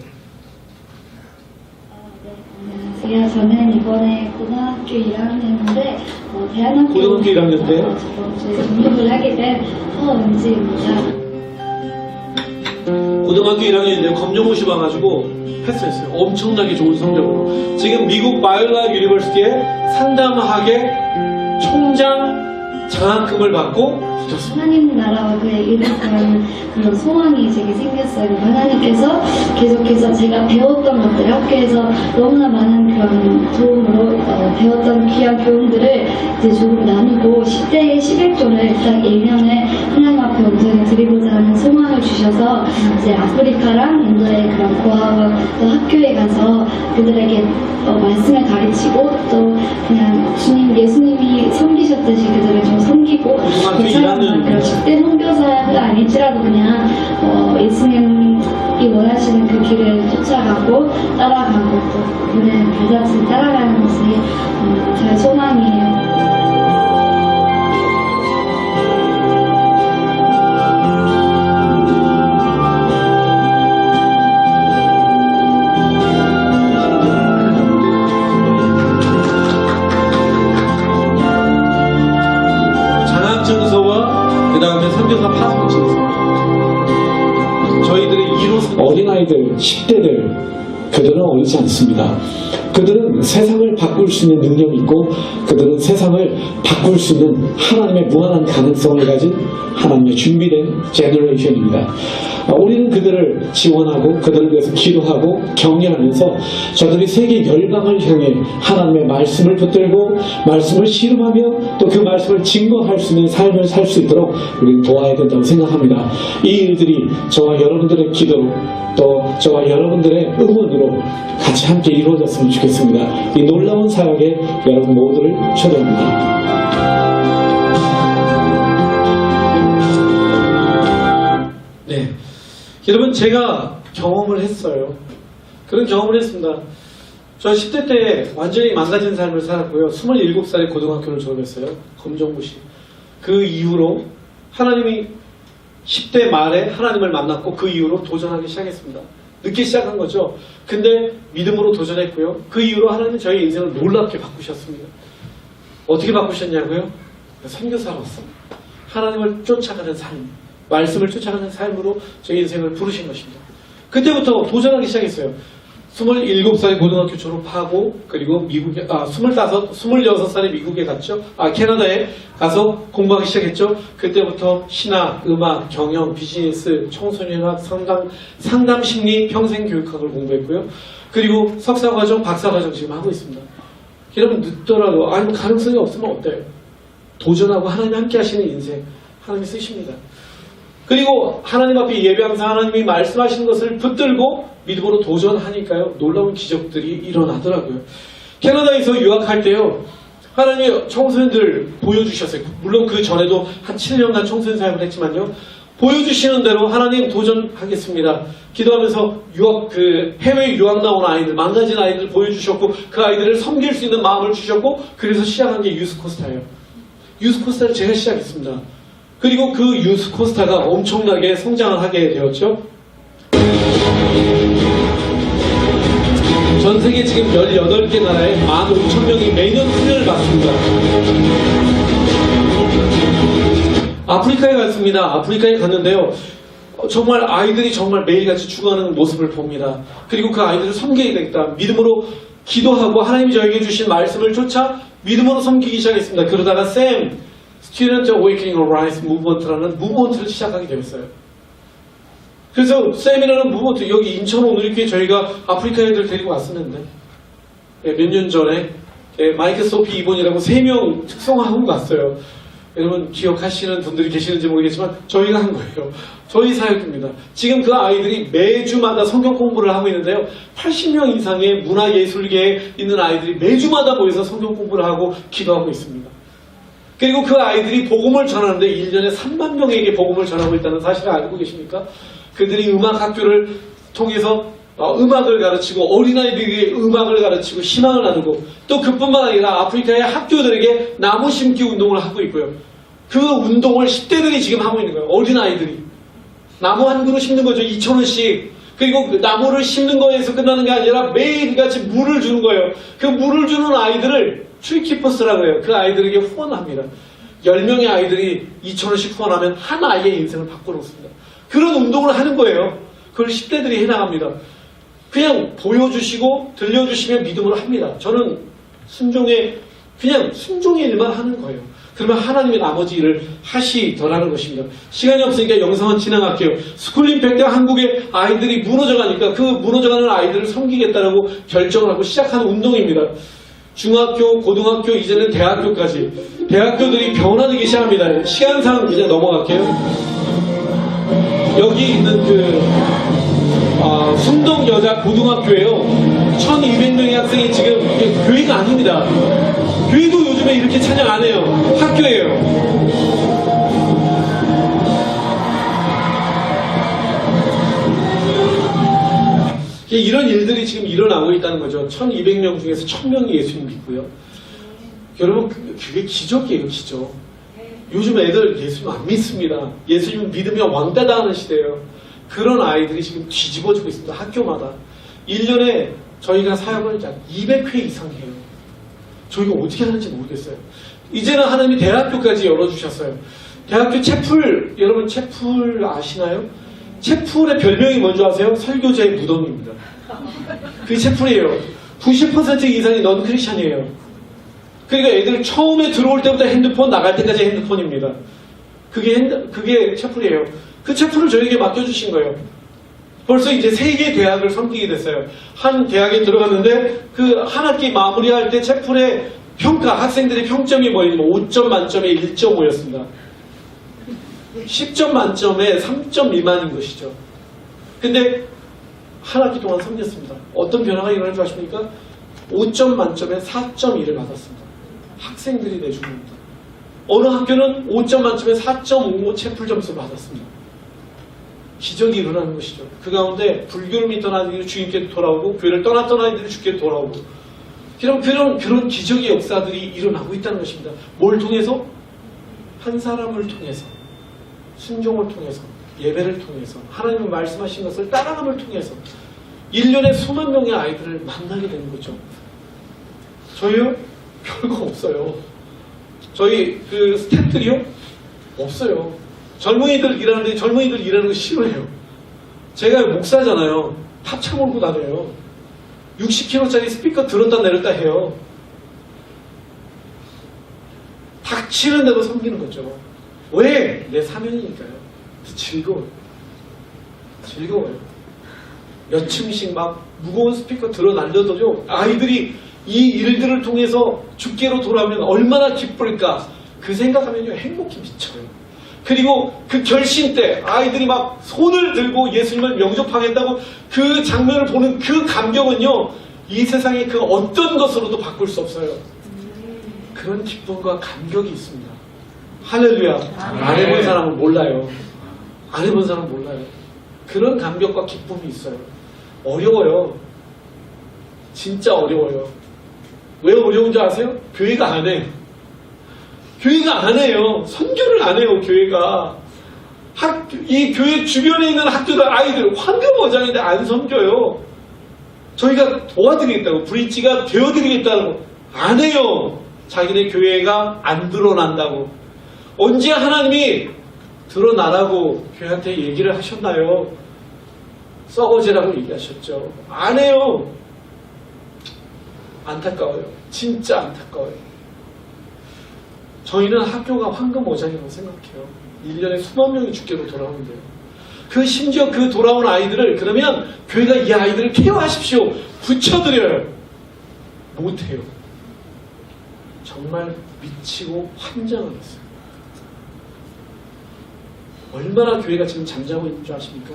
안녕하세요. 저는 이번에 고등학교 1학년인데 대한학교 고등학교 1학년 때 저번 주에 등록을 하게 된 서은지입니다. 고등학교 1학년인데 검정고시 봐가지고 패스했어요. 엄청나게 좋은 성적으로. 지금 미국 바이올라 유니버시티에 상담학의 총장 장학금을 받고 붙었습니다. 하나님 나라와 그의 일을 구하는 그런 소망이 제게 생겼어요. 하나님께서 계속해서 제가 배웠던 것들, 학교에서 너무나 많은 그런 도움으로 배웠던 귀한 교훈들을 이제 조금 나누고 10대의 11조를 딱 1년에 하나님 앞에 온전히 드리고자 하는 소망을 주셔서 이제 아프리카랑 인도의 그런 고아원 또 학교에 가서 그들에게 말씀을 가르치고 또 그냥 주님 예수님이 섬기셨듯이 그들을 좀 섬기고 일하는 그런 10대 선교사가 아닐지라도 그냥 예수님이 원하시는 그 길을 쫓아가고 따라가고 또 그분의 발자취를 따라가는 것이 저의 소망이에요. 그 다음에 선교사 파스포트 증서. 저희들의 어린아이들, 10대들 그들은 어리지 않습니다. 그들은 세상을 바꿀 수 있는 능력이 있고 그들은 세상을 바꿀 수 있는 하나님의 무한한 가능성을 가진 하나님의 준비된 제너레이션입니다. 우리는 그들을 지원하고 그들을 위해서 기도하고 격려하면서 저들이 세계 열방을 향해 하나님의 말씀을 붙들고 말씀을 실험하며 또 그 말씀을 증거할 수 있는 삶을 살 수 있도록 우리는 도와야 된다고 생각합니다. 이 일들이 저와 여러분들의 기도로 또 저와 여러분들의 응원으로 같이 함께 이루어졌으면 좋겠습니다. 이 놀라운 사역에 여러분 모두를 초대합니다. 네, 여러분 제가 경험을 했어요. 그런 경험을 했습니다. 저 10대 때 완전히 망가진 삶을 살았고요. 27살에 고등학교를 졸업했어요. 검정고시. 그 이후로 하나님이 10대 말에 하나님을 만났고 그 이후로 도전하기 시작했습니다. 늦게 시작한 거죠. 근데 믿음으로 도전했고요. 그 이후로 하나님은 저희 인생을 놀랍게 바꾸셨습니다. 어떻게 바꾸셨냐고요? 선교사로서 하나님을 쫓아가는 삶, 말씀을 쫓아가는 삶으로 저희 인생을 부르신 것입니다. 그때부터 도전하기 시작했어요. 27살에 고등학교 졸업하고 그리고 미국에 26살에 미국에 갔죠. 캐나다에 가서 공부하기 시작했죠. 그때부터 신학, 음악, 경영, 비즈니스, 청소년학, 상담 심리, 평생교육학을 공부했고요. 그리고 석사과정, 박사과정 지금 하고 있습니다. 여러분 늦더라도 아니 가능성이 없으면 어때요? 도전하고 하나님 함께 하시는 인생 하나님이 쓰십니다. 그리고 하나님 앞에 예배하면서 하나님이 말씀하시는 것을 붙들고 믿음으로 도전하니까요. 놀라운 기적들이 일어나더라고요. 캐나다에서 유학할 때요. 하나님이 청소년들 보여주셨어요. 물론 그 전에도 한 7년간 청소년 사역을 했지만요. 보여주시는 대로 하나님 도전하겠습니다. 기도하면서 해외 유학 나온 아이들, 망가진 아이들 보여주셨고 그 아이들을 섬길 수 있는 마음을 주셨고 그래서 시작한 게 유스코스타예요. 유스코스타를 제가 시작했습니다. 그리고 그 유스코스타가 엄청나게 성장을 하게 되었죠. 전 세계 지금 18개 나라에 15,000명이 매년 훈련을 받습니다. 아프리카에 갔습니다. 아프리카에 갔는데요. 정말 아이들이 정말 매일같이 죽어가는 모습을 봅니다. 그리고 그 아이들을 섬겨야 되겠다. 믿음으로 기도하고 하나님이 저에게 주신 말씀을 쫓아 믿음으로 섬기기 시작했습니다. 그러다가 Student Awakening Arise Movement라는 무브먼트를 시작하게 되었어요. 그래서 쌤이라는 무브먼트, 여기 인천 오늘교회 저희가 아프리카 애들 데리고 왔었는데 몇 년 전에 마이크 소피 이본이라고 3명 특성화하고 갔어요. 여러분 기억하시는 분들이 계시는지 모르겠지만 저희가 한 거예요. 저희 사역입니다. 지금 그 아이들이 매주마다 성경 공부를 하고 있는데요. 80명 이상의 문화예술계에 있는 아이들이 매주마다 모여서 성경 공부를 하고 기도하고 있습니다. 그리고 그 아이들이 복음을 전하는데 1년에 3만 명에게 복음을 전하고 있다는 사실을 알고 계십니까? 그들이 음악 학교를 통해서 음악을 가르치고 어린아이들에게 음악을 가르치고 희망을 나누고 또 그뿐만 아니라 아프리카의 학교들에게 나무 심기 운동을 하고 있고요. 그 운동을 10대들이 지금 하고 있는 거예요. 어린아이들이. 나무 한 그루 심는 거죠. 2,000원씩. 그리고 그 나무를 심는 거에서 끝나는 게 아니라 매일같이 물을 주는 거예요. 그 물을 주는 아이들을 트리키퍼스라고 해요. 그 아이들에게 후원합니다. 10명의 아이들이 2,000원씩 후원하면 한 아이의 인생을 바꿔놓습니다. 그런 운동을 하는 거예요. 그걸 10대들이 해나갑니다. 그냥 보여주시고 들려주시면 믿음으로 합니다. 저는 그냥 순종의 일만 하는 거예요. 그러면 하나님이 나머지 일을 하시더라는 것입니다. 시간이 없으니까 영상은 진행할게요. 스쿨림팩 때 한국의 아이들이 무너져가니까 그 무너져가는 아이들을 섬기겠다라고 결정을 하고 시작하는 운동입니다. 중학교, 고등학교, 이제는 대학교까지 대학교들이 변화되기 시작합니다. 시간상 그냥 넘어갈게요. 여기 있는 순동 여자 고등학교에요. 1,200명의 학생이 지금 교회가 아닙니다. 교회도 요즘에 이렇게 찬양 안 해요. 학교예요. 이런 일들이 지금 일어나고 있다는 거죠. 1,200명 중에서 1,000명이 예수님 믿고요. 여러분 그게 기적이에요. 기적. 요즘 애들 예수님 안 믿습니다. 예수님 믿으면 왕따당하는 시대예요. 그런 아이들이 지금 뒤집어지고 있습니다. 학교마다. 1년에 저희가 사역을 200회 이상 해요. 저희가 어떻게 하는지 모르겠어요. 이제는 하나님이 대학교까지 열어주셨어요. 대학교 채플, 여러분 채플 아시나요? 채플의 별명이 뭔지 아세요? 설교자의 무덤입니다. 그게 채플이에요. 90% 이상이 넌 크리스찬이에요. 그러니까 애들 처음에 들어올 때부터 핸드폰, 나갈 때까지 핸드폰입니다. 그게 채플이에요. 그 채플을 저에게 맡겨주신 거예요. 벌써 이제 3개 대학을 섬기게 됐어요. 한 대학에 들어갔는데 그 한 학기 마무리할 때 채플의 평가, 학생들의 평점이 뭐냐면 5점 만점에 1.5였습니다. 10점 만점에 3점 미만인 것이죠. 근데 한 학기 동안 섬겼습니다. 어떤 변화가 일어날 줄 아십니까? 5점 만점에 4.1을 받았습니다. 학생들이 내준 겁니다. 어느 학교는 5점 만점에 4.5 채플 점수를 받았습니다. 기적이 일어나는 것이죠. 그 가운데 불교를 믿던 아이들이 주님께 돌아오고 교회를 떠났던 아이들이 주님께 돌아오고 그런 기적의 역사들이 일어나고 있다는 것입니다. 뭘 통해서? 한 사람을 통해서, 순종을 통해서, 예배를 통해서, 하나님의 말씀하신 것을 따라감을 통해서 1년에 수만 명의 아이들을 만나게 되는 거죠. 저희요? 별거 없어요. 저희 그 스태프들이요? 없어요. 젊은이들 일하는데 젊은이들 일하는 거 싫어해요. 제가 목사잖아요. 탑차 몰고 다녀요. 60kg짜리 스피커 들었다 내렸다 해요. 닥치는 대로 섬기는 거죠. 왜? 내 사명이니까요. 즐거워요. 즐거워요. 몇 층씩 막 무거운 스피커 들어 날려도요. 아이들이 이 일들을 통해서 주께로 돌아오면 얼마나 기쁠까. 그 생각하면요. 행복히 미쳐요. 그리고 그 결심 때 아이들이 막 손을 들고 예수님을 영접하겠다고 그 장면을 보는 그 감격은요. 이 세상의 그 어떤 것으로도 바꿀 수 없어요. 그런 기쁨과 감격이 있습니다. 할렐루야. 안 해본 사람은 몰라요. 안 해본 사람은 몰라요. 그런 감격과 기쁨이 있어요. 어려워요. 진짜 어려워요. 왜 어려운 줄 아세요? 교회가 안 해요. 교회가 안 해요. 선교를 안 해요. 교회가. 이 교회 주변에 있는 학교들 아이들 환경어장인데 안 섬겨요. 저희가 도와드리겠다고 브릿지가 되어드리겠다고 안 해요. 자기네 교회가 안 드러난다고. 언제 하나님이 드러나라고 교회한테 얘기를 하셨나요? 썩어지라고 얘기하셨죠. 안 해요. 안타까워요. 진짜 안타까워요. 저희는 학교가 황금어장이라고 생각해요. 1년에 수만 명이 주께로 돌아오는데요. 그 심지어 그 돌아온 아이들을 그러면 교회가 이 아이들을 케어하십시오. 붙여드려요. 못해요. 정말 미치고 환장하겠어요. 얼마나 교회가 지금 잠자고 있는 줄 아십니까?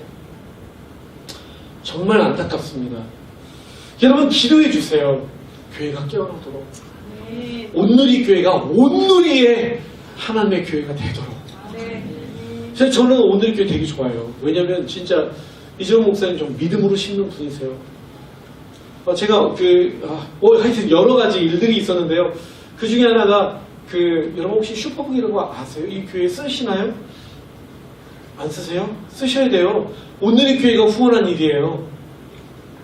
정말 안타깝습니다. 여러분 기도해 주세요. 교회가 깨어나도록. 온누리 교회가 온누리의 하나님의 교회가 되도록. 저는 온누리 교회 되게 좋아요. 왜냐면 진짜 이재용 목사님 좀 믿음으로 심는 분이세요. 제가 하여튼 여러 가지 일들이 있었는데요. 그 중에 하나가 여러분 혹시 슈퍼북이라는 거 아세요? 이 교회 쓰시나요? 안 쓰세요? 쓰셔야 돼요. 온누리 교회가 후원한 일이에요.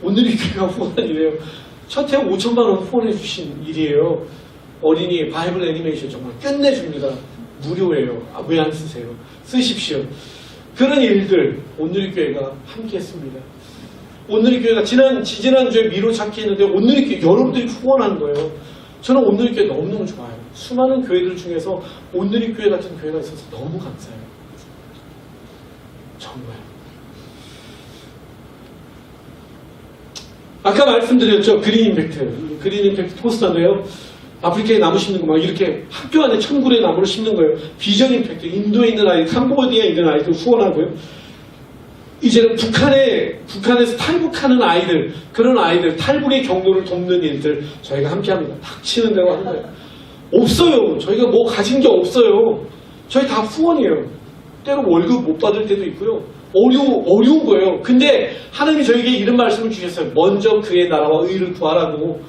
온누리 교회가 후원한 일이에요. 첫 해 5천만 원 후원해 주신 일이에요. 어린이 바이블 애니메이션 정말 끝내줍니다. 무료예요. 왜 안 쓰세요? 쓰십시오. 그런 일들 온누리 교회가 함께 했습니다. 온누리 교회가 지지난주에 미로 찾기 했는데 온누리 교회 여러분들이 후원한 거예요. 저는 온누리 교회 너무너무 좋아요. 수많은 교회들 중에서 온누리 교회 같은 교회가 있어서 너무 감사해요. 정말. 아까 말씀드렸죠. 그린 임팩트. 그린 임팩트 포스터인데요. 아프리카에 나무 심는 거 막 이렇게 학교 안에 1000그루의 나무를 심는 거예요. 비전 임팩트. 인도에 있는 아이들, 캄보디아에 있는 아이들 후원하고요. 이제는 북한에서 탈북하는 아이들, 그런 아이들, 탈북의 경로를 돕는 일들 저희가 함께 합니다. 닥치는 대로 하는 거예요. 없어요. 저희가 뭐 가진 게 없어요. 저희 다 후원이에요. 때로 월급 못 받을 때도 있고요. 어려운 거예요. 근데 하나님이 저에게 이런 말씀을 주셨어요. 먼저 그의 나라와 의를 구하라고.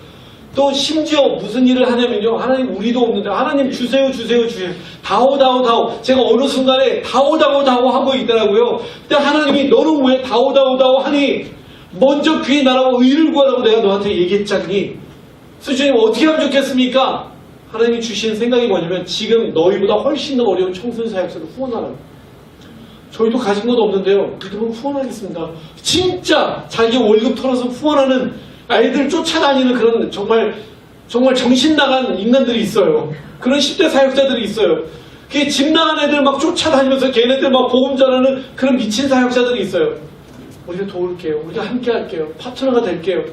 또 심지어 무슨 일을 하냐면요. 하나님 우리도 없는데 하나님 주세요. 다오. 제가 어느 순간에 다오 하고 있더라고요. 근데 하나님이 너는 왜 다오 하니? 먼저 그의 나라와 의를 구하라고 내가 너한테 얘기했잖니. 수주님 어떻게 하면 좋겠습니까? 하나님이 주신 생각이 뭐냐면 지금 너희보다 훨씬 더 어려운 청소년 사역자를 후원하라고. 저희도 가진 것도 없는데요. 믿음으로 후원하겠습니다. 진짜 자기 월급 털어서 후원하는 아이들 쫓아다니는 그런 정말 정신 나간 인간들이 있어요. 그런 10대 사역자들이 있어요. 그게 집 나간 애들 막 쫓아다니면서 걔네들 막 보험 전하는 그런 미친 사역자들이 있어요. 우리가 도울게요. 우리가 함께 할게요. 파트너가 될게요.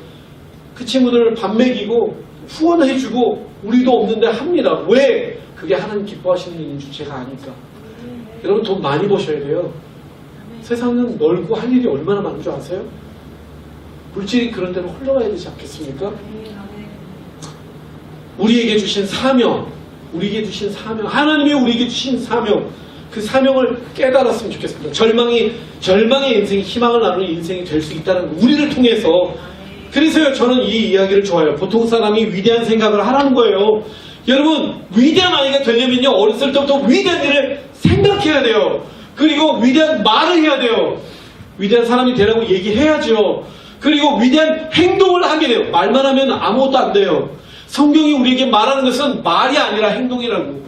그 친구들을 밥 먹이고 후원해주고 우리도 없는데 합니다. 왜? 그게 하나님 기뻐하시는 일인 줄 제가 아니까. 여러분 돈 많이 버셔야 돼요. 세상은 넓고 할 일이 얼마나 많은 줄 아세요? 물질이 그런 데로 흘러가야 되지 않겠습니까? 우리에게 주신 사명, 하나님이 우리에게 주신 사명, 그 사명을 깨달았으면 좋겠습니다. 절망의 인생이 희망을 나누는 인생이 될 수 있다는 거, 우리를 통해서. 그래서요, 저는 이 이야기를 좋아해요. 보통 사람이 위대한 생각을 하라는 거예요. 여러분, 위대한 아이가 되려면요, 어렸을 때부터 위대한 일을 생각해야 돼요. 그리고 위대한 말을 해야 돼요. 위대한 사람이 되라고 얘기해야죠. 그리고 위대한 행동을 하게 돼요. 말만 하면 아무것도 안 돼요. 성경이 우리에게 말하는 것은 말이 아니라 행동이라고.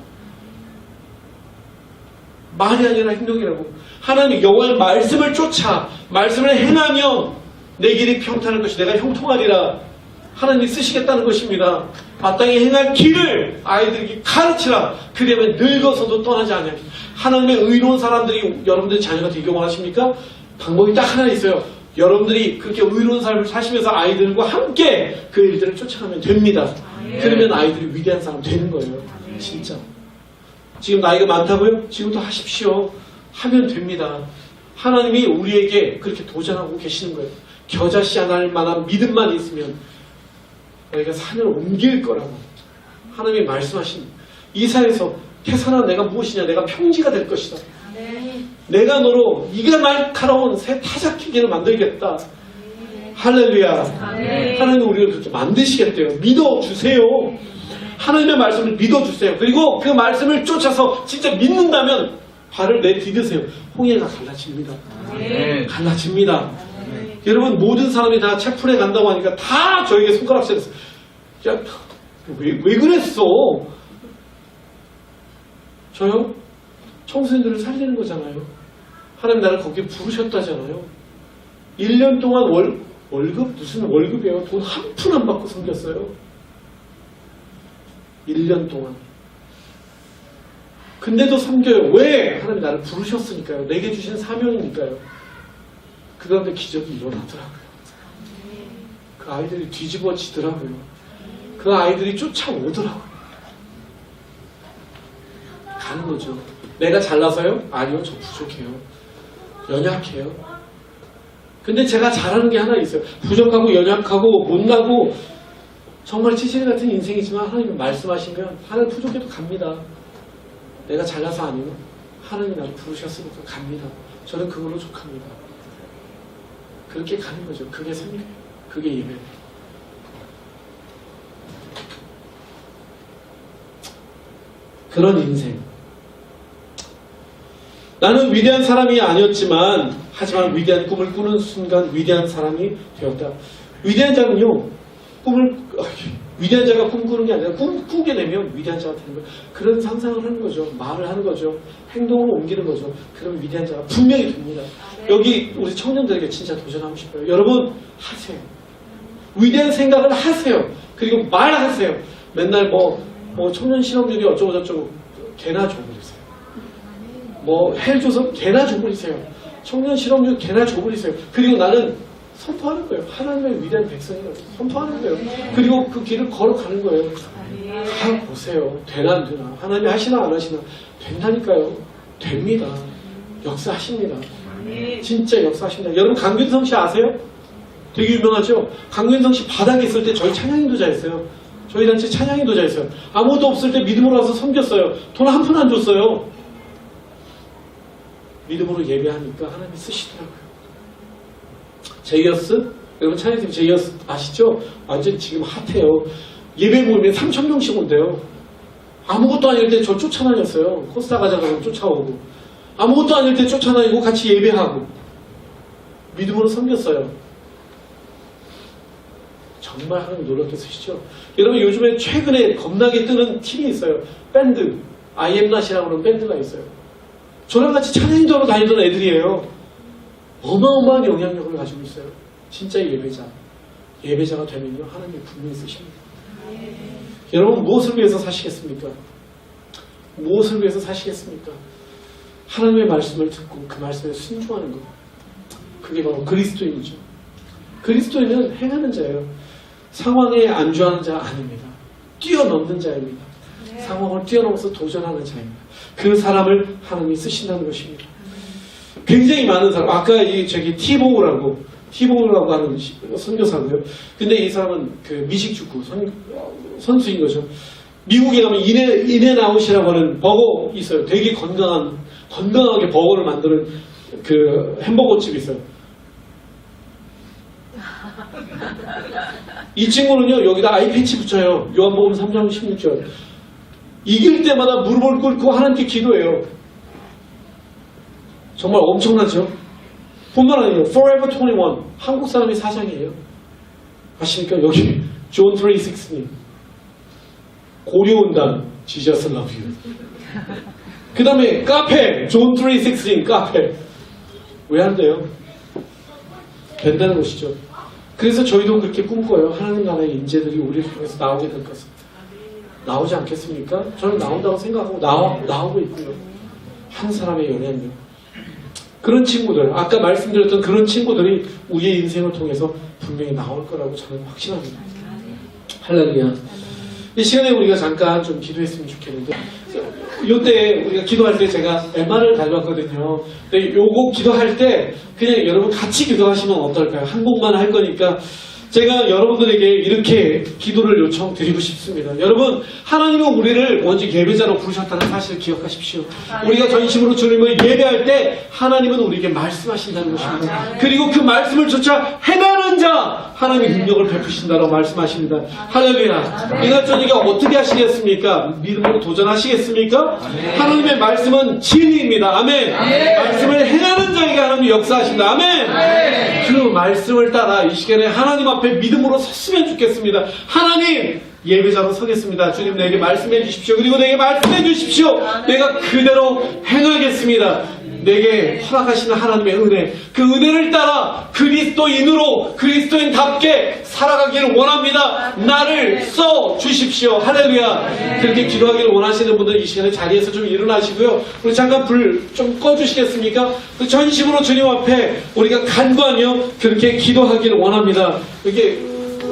말이 아니라 행동이라고. 하나님 여호와의 말씀을 쫓아 말씀을 행하며 내 길이 평탄할 것이 내가 형통하리라. 하나님이 쓰시겠다는 것입니다. 마땅히 행할 길을 아이들에게 가르치라. 그러면 늙어서도 떠나지 않아요. 하나님의 의로운 사람들이 여러분들의 자녀가 되기 원하십니까? 방법이 딱 하나 있어요. 여러분들이 그렇게 의로운 삶을 사시면서 아이들과 함께 그 일들을 쫓아가면 됩니다. 그러면 아이들이 위대한 사람 되는 거예요. 진짜. 지금 나이가 많다고요? 지금도 하십시오. 하면 됩니다. 하나님이 우리에게 그렇게 도전하고 계시는 거예요. 겨자씨 안 할 만한 믿음만 있으면 너희가 산을 옮길 거라고 하나님이 말씀하신 이사야에서 태산아 내가 무엇이냐 내가 평지가 될 것이다. 내가 너로 네가 날카로운 새 타작기계를 만들겠다. 할렐루야. 하나님이 우리를 그렇게 만드시겠대요. 믿어주세요. 하나님의 말씀을 믿어주세요. 그리고 그 말씀을 쫓아서 진짜 믿는다면 발을 내디드세요. 홍해가 갈라집니다. 갈라집니다. 여러분 모든 사람이 다 채플에 간다고 하니까 다 저에게 손가락질 했어요. 야, 왜 그랬어? 저요? 청소년들을 살리는 거잖아요. 하나님 나를 거기에 부르셨다잖아요. 1년 동안 월급? 무슨 월급이에요? 돈 한 푼 안 받고 섬겼어요. 1년 동안. 근데도 섬겨요. 왜? 하나님 나를 부르셨으니까요. 내게 주신 사명이니까요. 그 다음에 기적이 일어나더라고요. 그 아이들이 뒤집어지더라고요. 그 아이들이 쫓아오더라고요. 가는 거죠. 내가 잘나서요? 아니요, 저 부족해요. 연약해요. 근데 제가 잘하는 게 하나 있어요. 부족하고 연약하고 못나고 정말 찌질이 같은 인생이지만 하나님이 말씀하시면 하나님 부족해도 갑니다. 내가 잘나서 아니면 하나님이 나를 부르셨으니까 갑니다. 저는 그걸로 족합니다. 그렇게 가는 거죠. 그게 생명이에요. 그게 예배예요. 그런 인생. 나는 위대한 사람이 아니었지만 하지만 위대한 꿈을 꾸는 순간 위대한 사람이 되었다. 위대한 자는요. 위대한 자가 꿈꾸는 게 아니라 꾸게 되면 위대한 자가 되는 거예요. 그런 상상을 하는 거죠. 말을 하는 거죠. 행동을 옮기는 거죠. 그러면 위대한 자가 분명히 됩니다. 여기 우리 청년들에게 진짜 도전하고 싶어요. 여러분 하세요. 위대한 생각을 하세요. 그리고 말하세요. 맨날 뭐 청년 실업률이 어쩌고 저쩌고 개나 줘버리세요. 헬조선 개나 줘버리세요. 청년 실업률 개나 줘버리세요. 그리고 나는 선포하는 거예요. 하나님의 위대한 백성이라고 선포하는 거예요. 그리고 그 길을 걸어가는 거예요. 다 보세요. 되나 안 되나. 하나님이 하시나 안 하시나. 된다니까요. 됩니다. 역사하십니다. 진짜 역사하십니다. 여러분 강균성 씨 아세요? 되게 유명하죠? 강균성 씨 바닥에 있을 때 저희 찬양인도자였어요. 저희 단체 찬양인도자였어요. 아무것도 없을 때 믿음으로 와서 섬겼어요. 돈 한 푼 안 줬어요. 믿음으로 예배하니까 하나님이 쓰시더라고요. 제이어스? 여러분 찬양팀 제이어스 아시죠? 완전 지금 핫해요. 예배 모임에 3,000명씩 온대요. 아무것도 아닐 때 저 쫓아다녔어요. 코스타 가자고 쫓아오고. 아무것도 아닐 때 쫓아다니고 같이 예배하고. 믿음으로 섬겼어요. 정말 하나님 놀랍게 쓰시죠? 여러분 요즘에 최근에 겁나게 뜨는 팀이 있어요. 밴드. IamNot이라고 하는 밴드가 있어요. 저랑 같이 찬양인도로 다니던 애들이에요. 어마어마한 영향력을 가지고 있어요. 진짜 예배자가 되면요 하나님이 분명히 쓰십니다. 여러분 무엇을 위해서 사시겠습니까? 무엇을 위해서 사시겠습니까? 하나님의 말씀을 듣고 그 말씀에 순종하는 것. 그게 바로 그리스도인이죠. 그리스도인은 행하는 자예요. 상황에 안주하는 자 아닙니다. 뛰어넘는 자입니다. 상황을 뛰어넘어서 도전하는 자입니다. 그 사람을 하나님이 쓰신다는 것입니다. 굉장히 많은 사람, 아까 티보우라고 하는 선교사고요. 근데 이 사람은 그 미식축구 선수인 거죠. 미국에 가면 인앤아웃이라고 하는 버거 있어요. 되게 건강하게 버거를 만드는 그 햄버거집이 있어요. 이 친구는요, 여기다 아이패치 붙여요. 요한복음 3장 16절. 이길 때마다 무릎을 꿇고 하나님께 기도해요. 정말 엄청나죠? 뿐만 아니라 Forever 21 한국 사람의 사장이에요. 아십니까? 여기 존 316님 고려온단 Jesus love you. 그 다음에 카페 존 316 카페 왜 안 돼요? 된다는 것이죠. 그래서 저희도 그렇게 꿈꿔요. 하나님 나라의 인재들이 우리를 통해서 나오게 될 것을. 나오지 않겠습니까? 저는 나온다고 생각하고 나오고 있고요. 한 사람의 영향력. 그런 친구들, 아까 말씀드렸던 그런 친구들이 우리의 인생을 통해서 분명히 나올 거라고 저는 확신합니다. 할렐루야. 이 시간에 우리가 잠깐 좀 기도했으면 좋겠는데, 이때 우리가 기도할 때 제가 MR을 가져왔거든요. 근데 요거 기도할 때 그냥 여러분 같이 기도하시면 어떨까요? 한 곡만 할 거니까 제가 여러분들에게 이렇게 기도를 요청드리고 싶습니다. 여러분, 하나님은 우리를 먼저 예배자로 부르셨다는 사실을 기억하십시오. 우리가 전심으로 주님을 예배할 때 하나님은 우리에게 말씀하신다는 것입니다. 그리고 그 말씀을 쫓아 행하는 자 하나님의 능력을 베푸신다고 말씀하십니다. 할렐루야. 이날 저녁에 어떻게 하시겠습니까? 믿음으로 도전하시겠습니까? 하나님의 말씀은 진리입니다. 아멘. 말씀을 행하는 자에게 하나님이 역사하신다. 아멘. 그 말씀을 따라 이 시간에 하나님 앞에 믿음으로 섰으면 좋겠습니다. 하나님, 예배자로 서겠습니다. 주님 내게 말씀해 주십시오. 그리고 내게 말씀해 주십시오. 내가 그대로 행하겠습니다. 내게 허락하시는 하나님의 은혜, 그 은혜를 따라 그리스도인으로 그리스도인답게 살아가기를 원합니다. 나를 써 주십시오. 할렐루야. 그렇게 기도하기를 원하시는 분들 이 시간에 자리에서 좀 일어나시고요. 우리 잠깐 불 좀 꺼주시겠습니까? 전심으로 주님 앞에 우리가 간구하며 그렇게 기도하기를 원합니다. 이렇게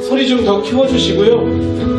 소리 좀 더 키워주시고요.